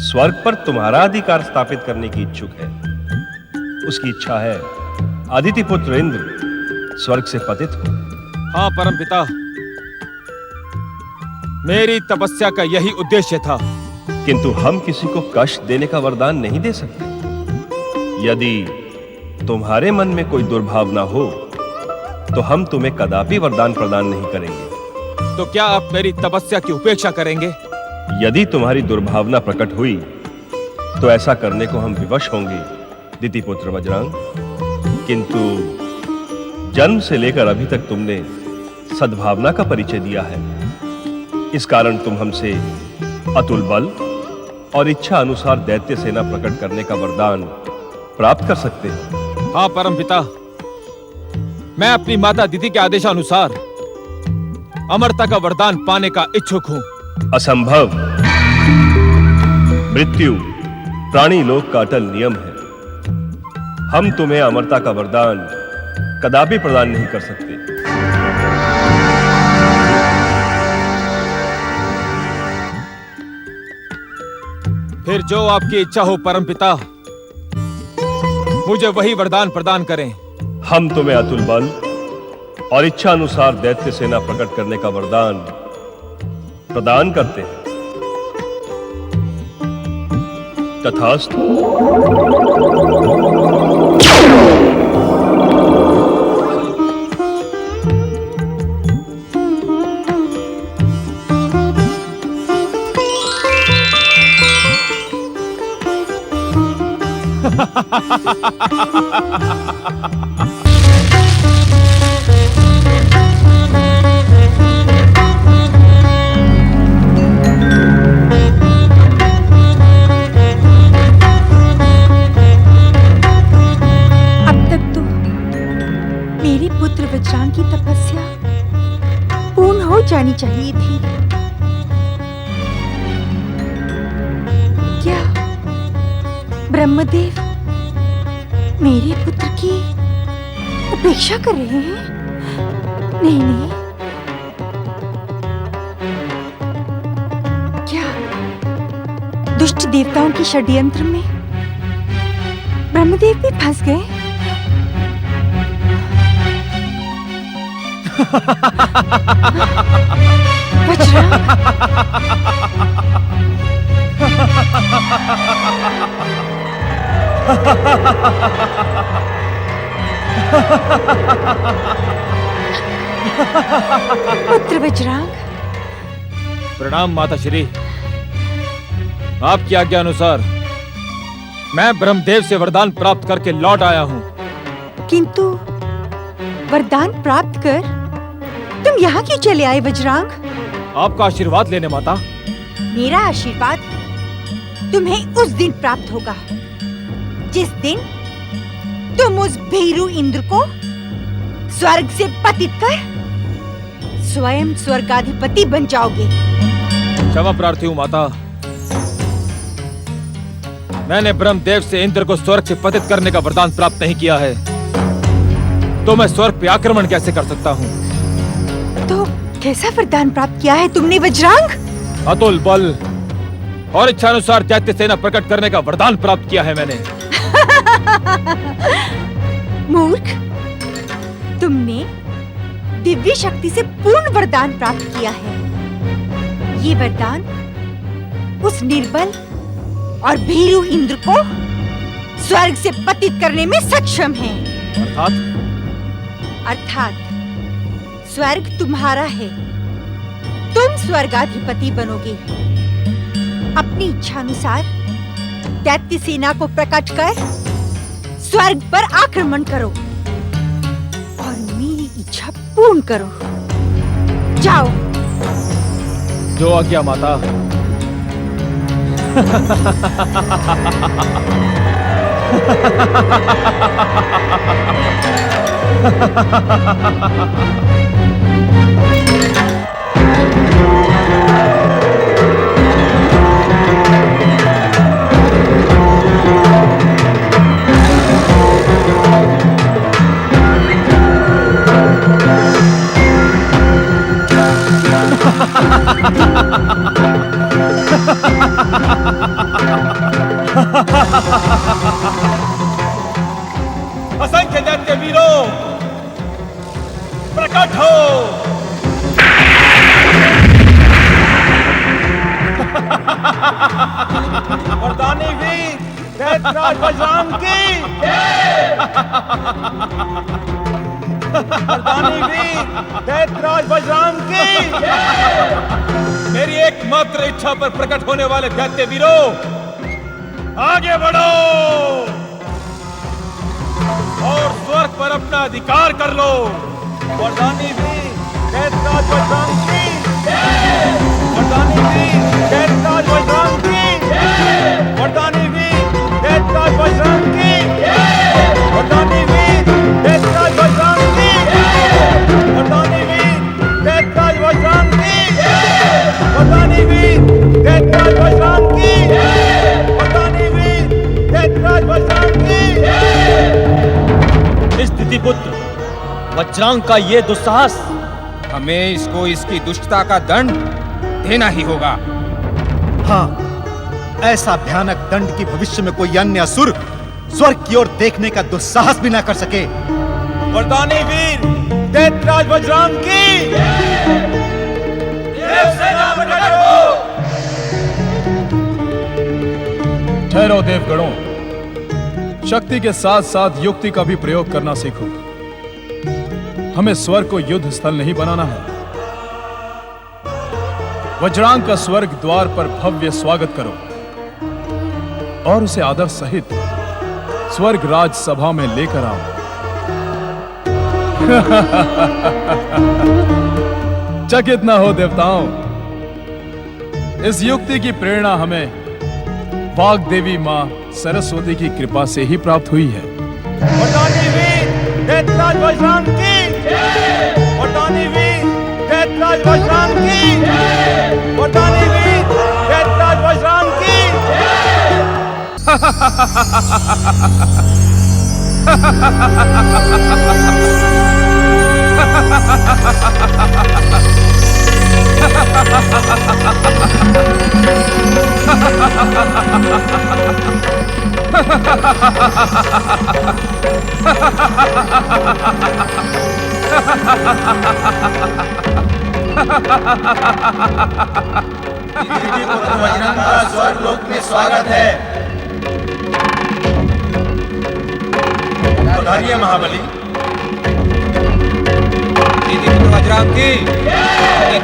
Speaker 13: स्वर्ग पर तुम्हारा अधिकार स्थापित करने की इच्छुक है। उसकी इच्छा है आदिति पुत्र इंद्र स्वर्ग से पतित हो।
Speaker 12: हाँ परमपिता, मेरी तपस्या का यही उद्देश्य था।
Speaker 13: किंतु हम किसी को कष्ट देने का वरदान नहीं दे सकते। यदि तुम्हारे मन में कोई दुर्भावना हो तो हम तुम्हें कदापि वरदान प्रदान नहीं करेंगे।
Speaker 12: तो क्या आप मेरी तपस्या की उपेक्षा करेंगे?
Speaker 13: यदि तुम्हारी दुर्भावना प्रकट हुई तो ऐसा करने को हम विवश होंगे दिति पुत्र वज्रांग। किंतु जन्म से लेकर अभी तक तुमने सद्भावना का परिचय दिया है। इस कारण तुम हमसे अतुल बल और इच्छा अनुसार दैत्य सेना प्रकट करने का वरदान प्राप्त कर सकते हो।
Speaker 12: हाँ परमपिता, मैं अपनी माता दिति के आदेशानुसार अमरता का वरदान पाने का इच्छुक हूं।
Speaker 13: असंभव। मृत्यु प्राणी लोक का अटल नियम है। हम तुम्हें अमरता का वरदान कदापि प्रदान नहीं कर सकते।
Speaker 12: फिर जो आपकी इच्छा हो परमपिता, मुझे वही वरदान प्रदान करें।
Speaker 13: हम तुम्हें अतुल बल और इच्छा अनुसार दैत्य सेना प्रकट करने का वरदान प्रदान करते हैं। तथास्तु।
Speaker 18: वज्रांग की तपस्या पूर्ण हो जानी चाहिए थी। क्या ब्रह्मदेव मेरे पुत्र की उपेक्षा कर रहे हैं? नहीं नहीं, क्या दुष्ट देवताओं के षड्यंत्र में ब्रह्मदेव भी फंस गए? पुत्र वज्रांग।
Speaker 12: प्रणाम माता श्री। आपकी आज्ञा अनुसार मैं ब्रह्मदेव से वरदान प्राप्त करके लौट आया हूँ।
Speaker 18: किंतु वरदान प्राप्त कर तुम यहाँ क्यों चले आए वज्रांग?
Speaker 12: आपका आशीर्वाद लेने माता।
Speaker 18: मेरा आशीर्वाद तुम्हें उस दिन प्राप्त होगा जिस दिन तुम उस भीरू इंद्र को स्वर्ग से पतित कर स्वयं स्वर्गाधिपति बन जाओगे।
Speaker 12: क्षमा प्रार्थी हूँ माता। मैंने ब्रह्मदेव से इंद्र को स्वर्ग से पतित करने का वरदान प्राप्त नहीं किया है, तो मैं स्वर्ग पे आक्रमण कैसे कर सकता हूँ?
Speaker 18: तो कैसा वरदान प्राप्त किया है तुमने वज्रांग?
Speaker 12: अतुल बल और इच्छानुसार दैत्य सेना प्रकट करने का वरदान प्राप्त किया है मैंने।
Speaker 18: मूर्ख, तुमने दिव्य शक्ति से पूर्ण वरदान प्राप्त किया है। ये वरदान उस निर्बल और भीरू इंद्र को स्वर्ग से पतित करने में सक्षम है। अर्थात स्वर्ग तुम्हारा है, तुम स्वर्गाधिपति बनोगे। अपनी इच्छानुसार दैत्य सेना को प्रकट कर स्वर्ग पर आक्रमण करो और मेरी इच्छा पूर्ण करो। जाओ।
Speaker 12: जो आज्ञा माता। असंख्य दैत्य वीरों, प्रकट हो। वरदानी वीर दैत्यराज बजरंग की वरदानी वीर दैत्यराज बजरंग की मेरी एकमात्र इच्छा पर प्रकट होने वाले दैत्य वीरों, आगे बढ़ो और स्वर्ग पर अपना अधिकार कर लो। वरदानी वीर दैत्यराज बजरंग की वरदानी वीर दैत्यराज बजरंग की वरदानी वीर दैत्यराज बजरंग की वरदानी वीर दैत्यराज बजरंग की वरदानी वीर दैत्यराज बजरंग की वरदानी वीर दैत्यराज बजरंग की वरदानी वीर दैत्यराज बजरंग की। स्थिति पुत्र वज्रांग का ये दुस्साहस,
Speaker 10: हमें इसको इसकी दुष्टता का दंड देना ही होगा।
Speaker 9: हाँ, ऐसा भयानक दंड की भविष्य में कोई अन्य असुर स्वर्ग की ओर देखने का दुस्साहस भी ना कर सके।
Speaker 12: वरदानी वीर दैत्यराज बजरंग की देवसेना प्रकट हो।
Speaker 17: ठहरो देवगणों, शक्ति के साथ साथ युक्ति का भी प्रयोग करना सीखो। हमें स्वर्ग को युद्ध स्थल नहीं बनाना है। वज्रांग का स्वर्ग द्वार पर भव्य स्वागत करो और उसे आदर सहित स्वर्ग राज सभा में लेकर आओ। चकित न हो देवताओं, इस युक्ति की प्रेरणा हमें वाग देवी मां सरस्वती की कृपा से ही प्राप्त हुई है।
Speaker 12: वरदानी वीर दैत्यराज बजरंग की वरदानी वीर दैत्यराज बजरंग की वरदानी वीर दैत्यराज बजरंग की।
Speaker 15: वज्रांग का स्वर्गलोक में स्वागत है।
Speaker 12: पधारिए महाबली।
Speaker 10: पुत्र वज्रांग की,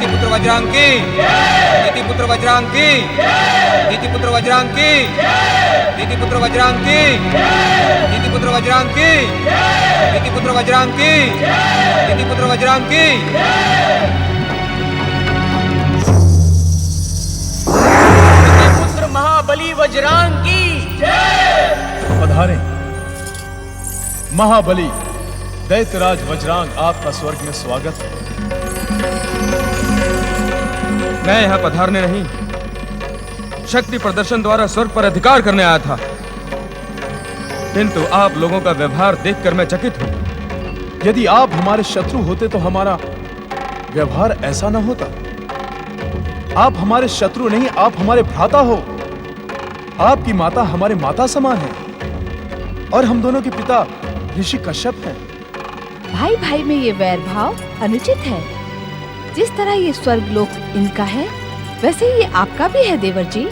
Speaker 10: पुत्र वज्रांग की, पुत्र वज्रांग की, पुत्र वज्रांग की, पुत्र वज्रांग की, पुत्र वज्रांग की, पुत्र वज्रांग की, पुत्र वज्रांग की।
Speaker 14: पुत्र महाबली वज्रांग की
Speaker 17: पधारे। महाबली दैत्यराज वज्रांग, आपका स्वर्ग में स्वागत है।
Speaker 16: मैं यहाँ पधारने नहीं, शक्ति प्रदर्शन द्वारा स्वर्ग पर अधिकार करने आया था। किंतु आप लोगों का व्यवहार देखकर मैं चकित हूं।
Speaker 17: यदि आप हमारे शत्रु होते तो हमारा व्यवहार ऐसा न होता। आप हमारे शत्रु नहीं, आप हमारे भ्राता हो। आपकी माता हमारे माता समान है और हम दोनों के पिता ऋषि कश्यप हैं।
Speaker 2: भाई भाई में ये वैर भाव अनुचित है। जिस तरह ये स्वर्ग लोक इनका है, वैसे ही ये आपका भी है देवर जी।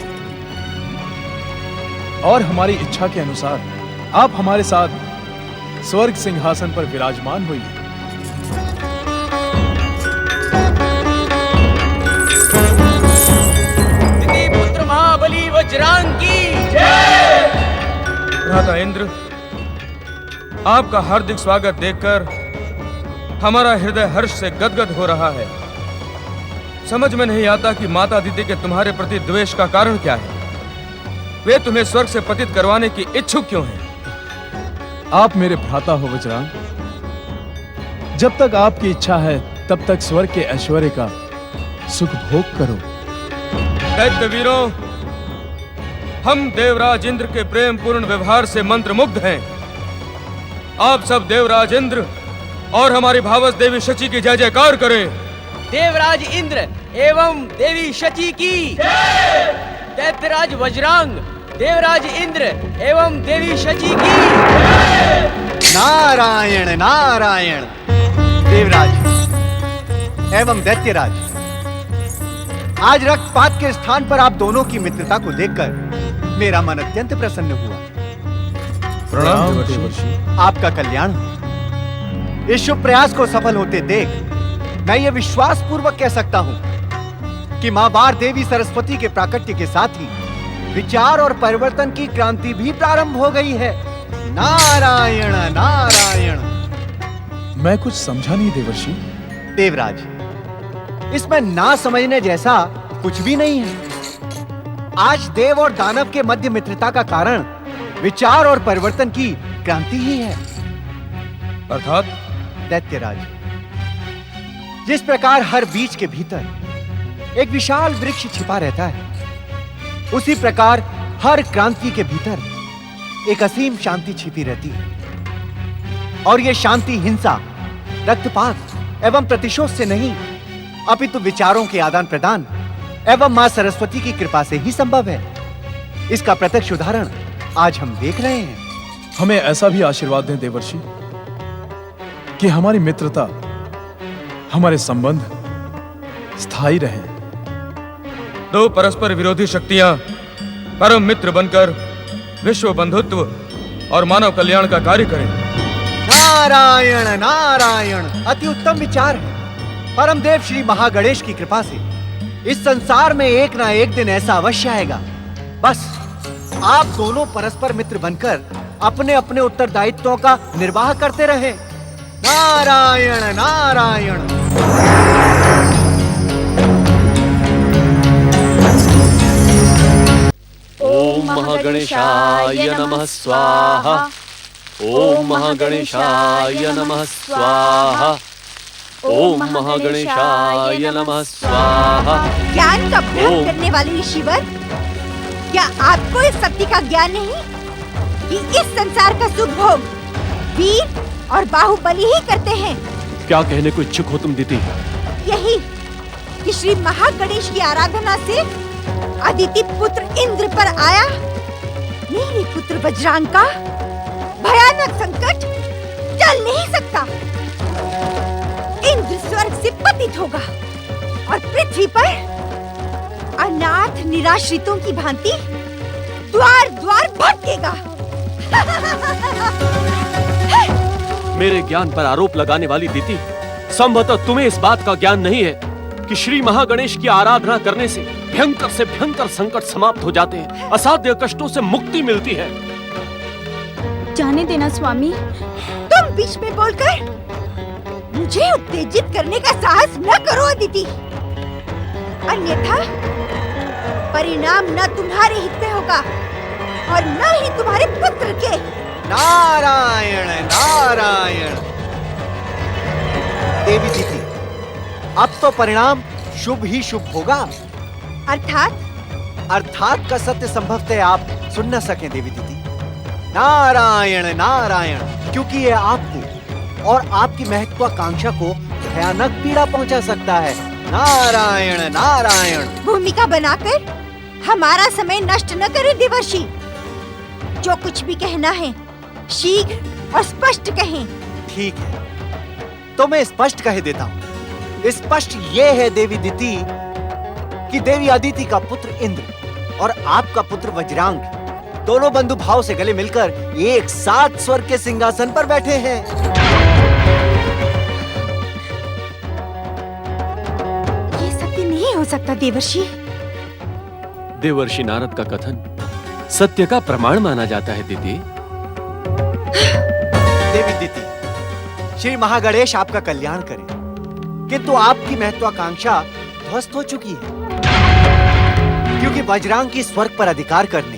Speaker 17: और हमारी इच्छा के अनुसार आप हमारे साथ स्वर्ग सिंहासन पर विराजमान हुई।
Speaker 14: पुत्र महाबली वज्रांग की
Speaker 16: भ्राता इंद्र, आपका हार्दिक स्वागत देखकर हमारा हृदय हर्ष से गदगद हो रहा है। समझ में नहीं आता कि माता दीदी के तुम्हारे प्रति द्वेष का कारण क्या है। वे तुम्हें स्वर्ग से पतित करवाने की इच्छुक क्यों हैं?
Speaker 17: आप मेरे भ्राता हो वज्रांग। जब तक आपकी इच्छा है तब तक स्वर्ग के ऐश्वर्य का सुख भोग करो।
Speaker 16: दैत्य वीरों, हम देवराज इंद्र के प्रेम पूर्ण व्यवहार से मंत्रमुग्ध हैं। आप सब देवराज इंद्र और हमारी भावस देवी शची की जय जयकार करें।
Speaker 4: देवराज इंद्र एवं देवी शची की, दैत्यराज वज्रांग देवराज इंद्र एवं देवी शची की।
Speaker 6: नारायण नारायण। देवराज एवं दैत्यराज, आज रक्तपात के स्थान पर आप दोनों की मित्रता को देखकर मेरा मन अत्यंत प्रसन्न हुआ।
Speaker 17: प्रणाम देवर्षि।
Speaker 6: आपका कल्याण हो। इस शुभ प्रयास को सफल होते देख मैं ये विश्वास पूर्वक कह सकता हूं कि मां बार देवी सरस्वती के प्राकट्य के साथ ही विचार और परिवर्तन की क्रांति भी प्रारंभ हो गई है। नारायण नारायण।
Speaker 17: मैं कुछ समझा नहीं देवर्षि।
Speaker 6: देवराज, इसमें ना समझने जैसा कुछ भी नहीं है। आज देव और दानव के मध्य मित्रता का कारण विचार और परिवर्तन की क्रांति ही है।
Speaker 16: अर्थात
Speaker 6: दैत्यराज, जिस प्रकार हर बीज के भीतर एक विशाल वृक्ष छिपा रहता है, उसी प्रकार हर क्रांति के भीतर एक असीम शांति छिपी रहती है। और यह शांति हिंसा, रक्तपात एवं प्रतिशोध से नहीं, अपितु विचारों के आदान प्रदान एवं मां सरस्वती की कृपा से ही संभव है। इसका प्रत्यक्ष उदाहरण आज हम देख रहे हैं।
Speaker 17: हमें ऐसा भी आशीर्वाद दें देवर्षि कि हमारी मित्रता, हमारे संबंध स्थायी रहे।
Speaker 16: दो परस्पर विरोधी शक्तियां परम मित्र बनकर विश्व बंधुत्व और मानव कल्याण का कार्य करें।
Speaker 6: नारायण नारायण। अति उत्तम विचार है। परम देव श्री महागणेश की कृपा से इस संसार में एक ना एक दिन ऐसा अवश्य आएगा। बस आप दोनों परस्पर मित्र बनकर अपने अपने उत्तरदायित्वों का निर्वाह करते रहें। नारायण नारायण।
Speaker 7: ओम महागणेशाय नमः स्वाहा। ओम महागणेशाय नमः स्वाहा। ओम महागणेशाय नमः स्वाहा।
Speaker 18: ज्ञान का भ्रम करने वाले ऋषिवर, क्या आपको इस सत्य का ज्ञान नहीं कि इस संसार का सुख भोग वीर और बाहुबली ही करते हैं?
Speaker 7: क्या कहने को इच्छुक हो तुम दीदी?
Speaker 18: यही कि श्री महागणेश की आराधना से अदिति पुत्र इंद्र पर आया मेरे पुत्र वज्रांग का भयानक संकट टल नहीं सकता। इंद्र स्वर्ग से पतित होगा और पृथ्वी पर अनाथ निराश्रितों की भांति द्वार द्वार भटकेगा।
Speaker 7: मेरे ज्ञान पर आरोप लगाने वाली दीदी, संभवतः तुम्हें इस बात का ज्ञान नहीं है कि श्री महागणेश की आराधना करने से भयंकर संकट समाप्त हो जाते हैं, असाध्य कष्टों से मुक्ति मिलती है।
Speaker 19: जाने देना स्वामी।
Speaker 18: तुम बीच में बोलकर मुझे उत्तेजित करने का साहस न करो अदिति, अन्यथा परिणाम न तुम्हारे हित में होगा और न ही तुम्हारे पुत्र के।
Speaker 6: नारायण नारायण। देवी दीदी, अब तो परिणाम शुभ ही शुभ होगा। अर्थात का सत्य संभवतः आप सुन न सकें देवी दीदी। नारायण नारायण। क्योंकि यह आपको और आपकी महत्वाकांक्षा को भयानक पीड़ा पहुंचा सकता है। नारायण नारायण।
Speaker 18: भूमिका बनाकर हमारा समय नष्ट न करें देवर्षि। जो कुछ भी कहना है शीघ्र और स्पष्ट कहें।
Speaker 6: ठीक है, तो मैं स्पष्ट कह देता हूँ। स्पष्ट ये है देवी दीदी कि देवी अदिति का पुत्र इंद्र और आपका पुत्र वज्रांग दोनों बंधु भाव से गले मिलकर एक साथ स्वर्ग के सिंहासन पर बैठे हैं।
Speaker 18: ये सत्य नहीं हो सकता देवर्षि।
Speaker 7: देवर्षि नारद का कथन सत्य का प्रमाण माना जाता है दीदी।
Speaker 6: देवी दीदी, श्री महागणेश आपका कल्याण करें, किंतु आपकी महत्वाकांक्षा ध्वस्त हो चुकी है, क्योंकि वज्रांग की स्वर्ग पर अधिकार करने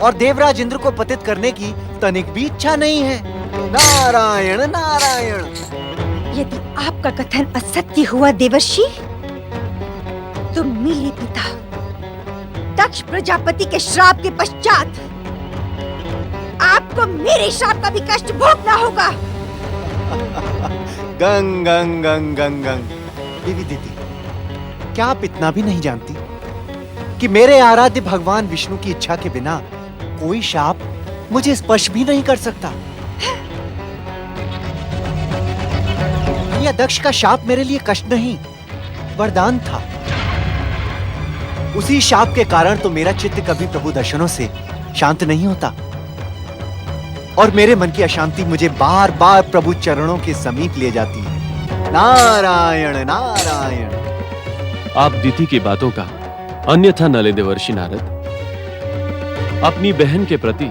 Speaker 6: और देवराज इंद्र को पतित करने की तनिक भी इच्छा नहीं है। नारायण नारायण।
Speaker 18: यदि आपका कथन असत्य हुआ देवर्षि, तो मेरे पिता दक्ष प्रजापति के श्राप के पश्चात आपको मेरे श्राप का भी कष्ट भोगना होगा।
Speaker 6: गंग गंग गंग गंग गंग। देवी दीदी, क्या आप इतना भी नहीं जानती कि मेरे आराध्य भगवान विष्णु की इच्छा के बिना कोई शाप मुझे स्पर्श भी नहीं कर सकता। यह दक्ष का शाप मेरे लिए कष्ट नहीं, वरदान था। उसी शाप के कारण तो मेरा चित्त कभी प्रभु दर्शनों से शांत नहीं होता और मेरे मन की अशांति मुझे बार बार प्रभु चरणों के समीप ले जाती है। नारायण नारायण।
Speaker 7: आप दीति की बातों का अन्यथा न ले देवर्षि नारद। अपनी बहन के प्रति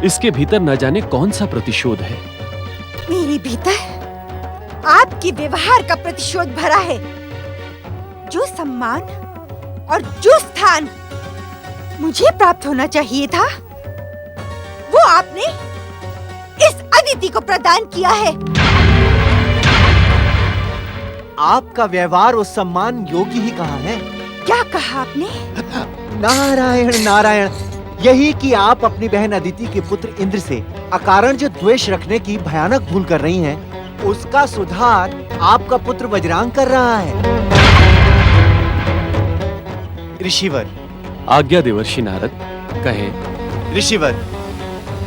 Speaker 7: इसके भीतर न जाने कौन सा प्रतिशोध है।
Speaker 18: मेरे भीतर आपके व्यवहार का प्रतिशोध भरा है। जो सम्मान और जो स्थान मुझे प्राप्त होना चाहिए था, वो आपने इस अदिति को प्रदान किया है।
Speaker 6: आपका व्यवहार उस सम्मान योग्य ही कहा है।
Speaker 18: क्या कहा आपने?
Speaker 6: नारायण नारायण। यही कि आप अपनी बहन अदिति के पुत्र इंद्र से अकारण जो द्वेष रखने की भयानक भूल कर रही हैं, उसका सुधार आपका पुत्र वज्रांग कर रहा है। ऋषिवर।
Speaker 7: आज्ञा देवर्षि नारद, कहें।
Speaker 6: ऋषिवर,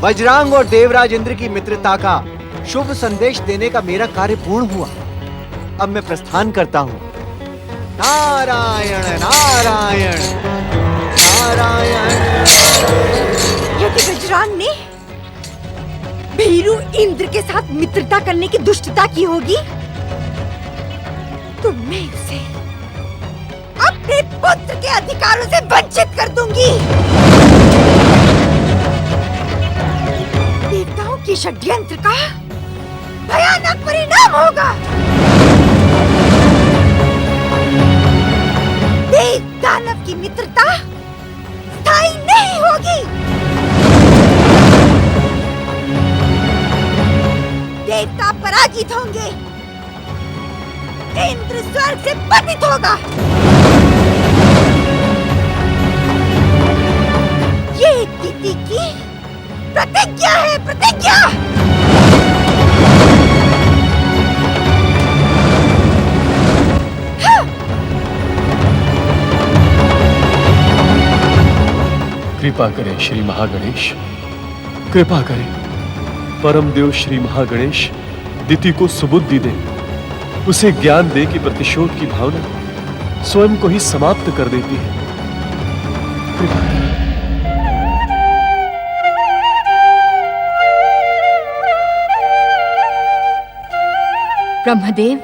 Speaker 6: वज्रांग और देवराज इंद्र की मित्रता का शुभ संदेश देने का मेरा कार्य पूर्ण हुआ। अब मैं प्रस्थान करता हूँ। नारायण नारायण नारायण।
Speaker 18: यदि वज्रांग ने भीरू इंद्र के साथ मित्रता करने की दुष्टता की होगी, तो मैं उसे अपने पुत्र के अधिकारों से वंचित कर दूंगी। देवताओं के षड्यंत्र का भयानक परिणाम होगा। देव दानव की मित्रता स्थायी नहीं होगी। देवता पराजित होंगे, इंद्र स्वर्ग से पतित होगा। ये दीति की प्रतिज्ञा है, प्रतिज्ञा।
Speaker 7: कृपा करें श्री महागणेश, कृपा करें। परम देव श्री महागणेश दिति को सुबुद्धि दे, उसे ज्ञान दे कि प्रतिशोध की भावना स्वयं को ही समाप्त कर देती है। कृपा करें।
Speaker 8: ब्रह्मदेव,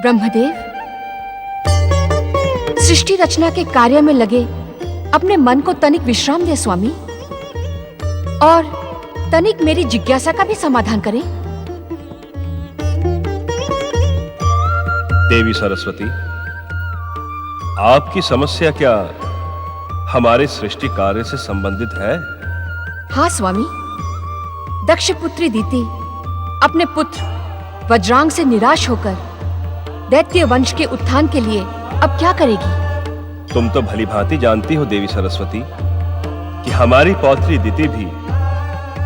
Speaker 8: ब्रह्मदेव, सृष्टि रचना के कार्य में लगे अपने मन को तनिक विश्राम दे स्वामी, और तनिक मेरी जिज्ञासा का भी समाधान करें।
Speaker 13: देवी सरस्वती, आपकी समस्या क्या हमारे सृष्टि कार्य से संबंधित है?
Speaker 8: हाँ स्वामी, दक्ष पुत्री दीति अपने पुत्र वज्रांग से निराश होकर दैत्य वंश के उत्थान के लिए अब क्या करेगी?
Speaker 13: तुम तो भली भांति जानती हो देवी सरस्वती कि हमारी पौत्री दिति भी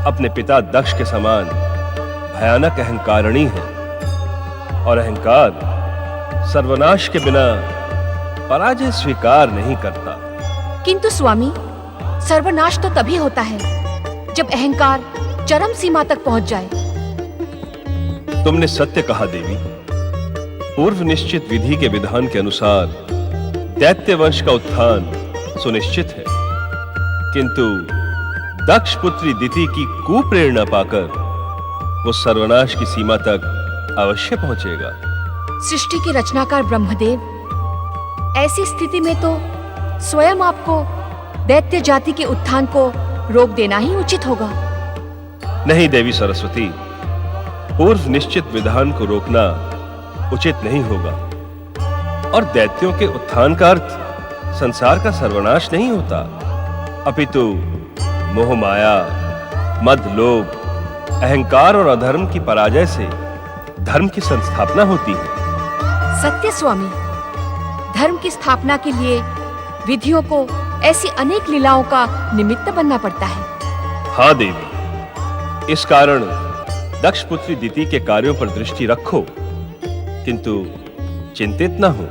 Speaker 13: अपने पिता दक्ष के समान भयानक अहंकारिणी है, और अहंकार सर्वनाश के बिना पराजय स्वीकार नहीं करता।
Speaker 8: किंतु स्वामी, सर्वनाश तो तभी होता है जब अहंकार चरम सीमा तक पहुंच जाए।
Speaker 13: तुमने सत्य कहा देवी। पूर्व निश्चित विधि के विधान के अनुसार दैत्य वंश का उत्थान सुनिश्चित है, किंतु दक्ष पुत्री दिति की कुप्रेरणा पाकर वो सर्वनाश की सीमा तक अवश्य पहुंचेगा।
Speaker 8: सृष्टि के रचनाकार ब्रह्मदेव, ऐसी स्थिति में तो स्वयं आपको दैत्य जाति के उत्थान को रोक देना ही उचित होगा।
Speaker 13: नहीं देवी सरस्वती, पूर्व निश्चित विधान को रोकना उचित नहीं होगा, और दैत्यों के उत्थान का अर्थ संसार का सर्वनाश नहीं होता, अपितु मोह माया, मद, लोभ, अहंकार और अधर्म की पराजय से धर्म की संस्थापना होती है।
Speaker 8: सत्य स्वामी, धर्म की स्थापना के लिए विधियों को ऐसी अनेक लीलाओं का निमित्त बनना पड़ता है।
Speaker 13: हाँ देवी, इस कारण दक्ष पुत्री दिति के कार्यों पर दृष्टि रखो, किंतु चिंतित न हो।